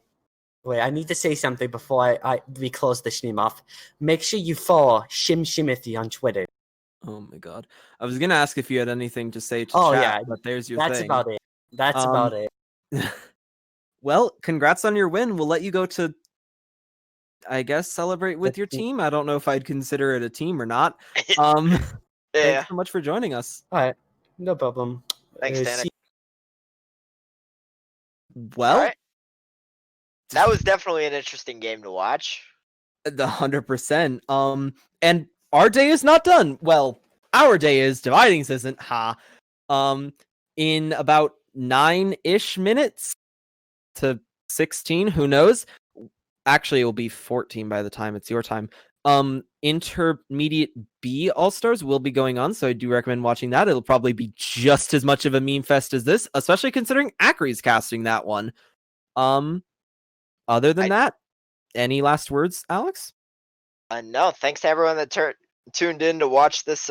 Wait, I need to say something before we close the stream off. Make sure you follow Shimothy on Twitter. Oh my god. I was gonna ask if you had anything to say to Oh, chat, yeah, but there's your That's thing. about it. That's about it. Well, congrats on your win. We'll let you go to, I guess, celebrate with your team. I don't know if I'd consider it a team or not. Yeah. Thanks so much for joining us. All right, no problem. Thanks, Danik. see- Well, Alright. That was definitely an interesting game to watch. the 100%. And our day is not done. Well, our day is. Dividing's isn't. Ha. In about 9-ish minutes to 16, who knows? Actually, it will be 14 by the time it's your time. Intermediate B All-Stars will be going on, so I do recommend watching that. It'll probably be just as much of a meme fest as this, especially considering Acree's casting that one. Other than that, any last words, Alex? No, thanks to everyone that tuned in to watch this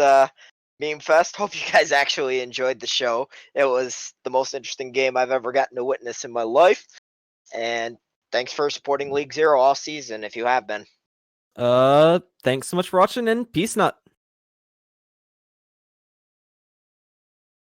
meme fest. Hope you guys actually enjoyed the show. It was the most interesting game I've ever gotten to witness in my life. And thanks for supporting League Zero all season if you have been. Thanks so much for watching, and peace nut.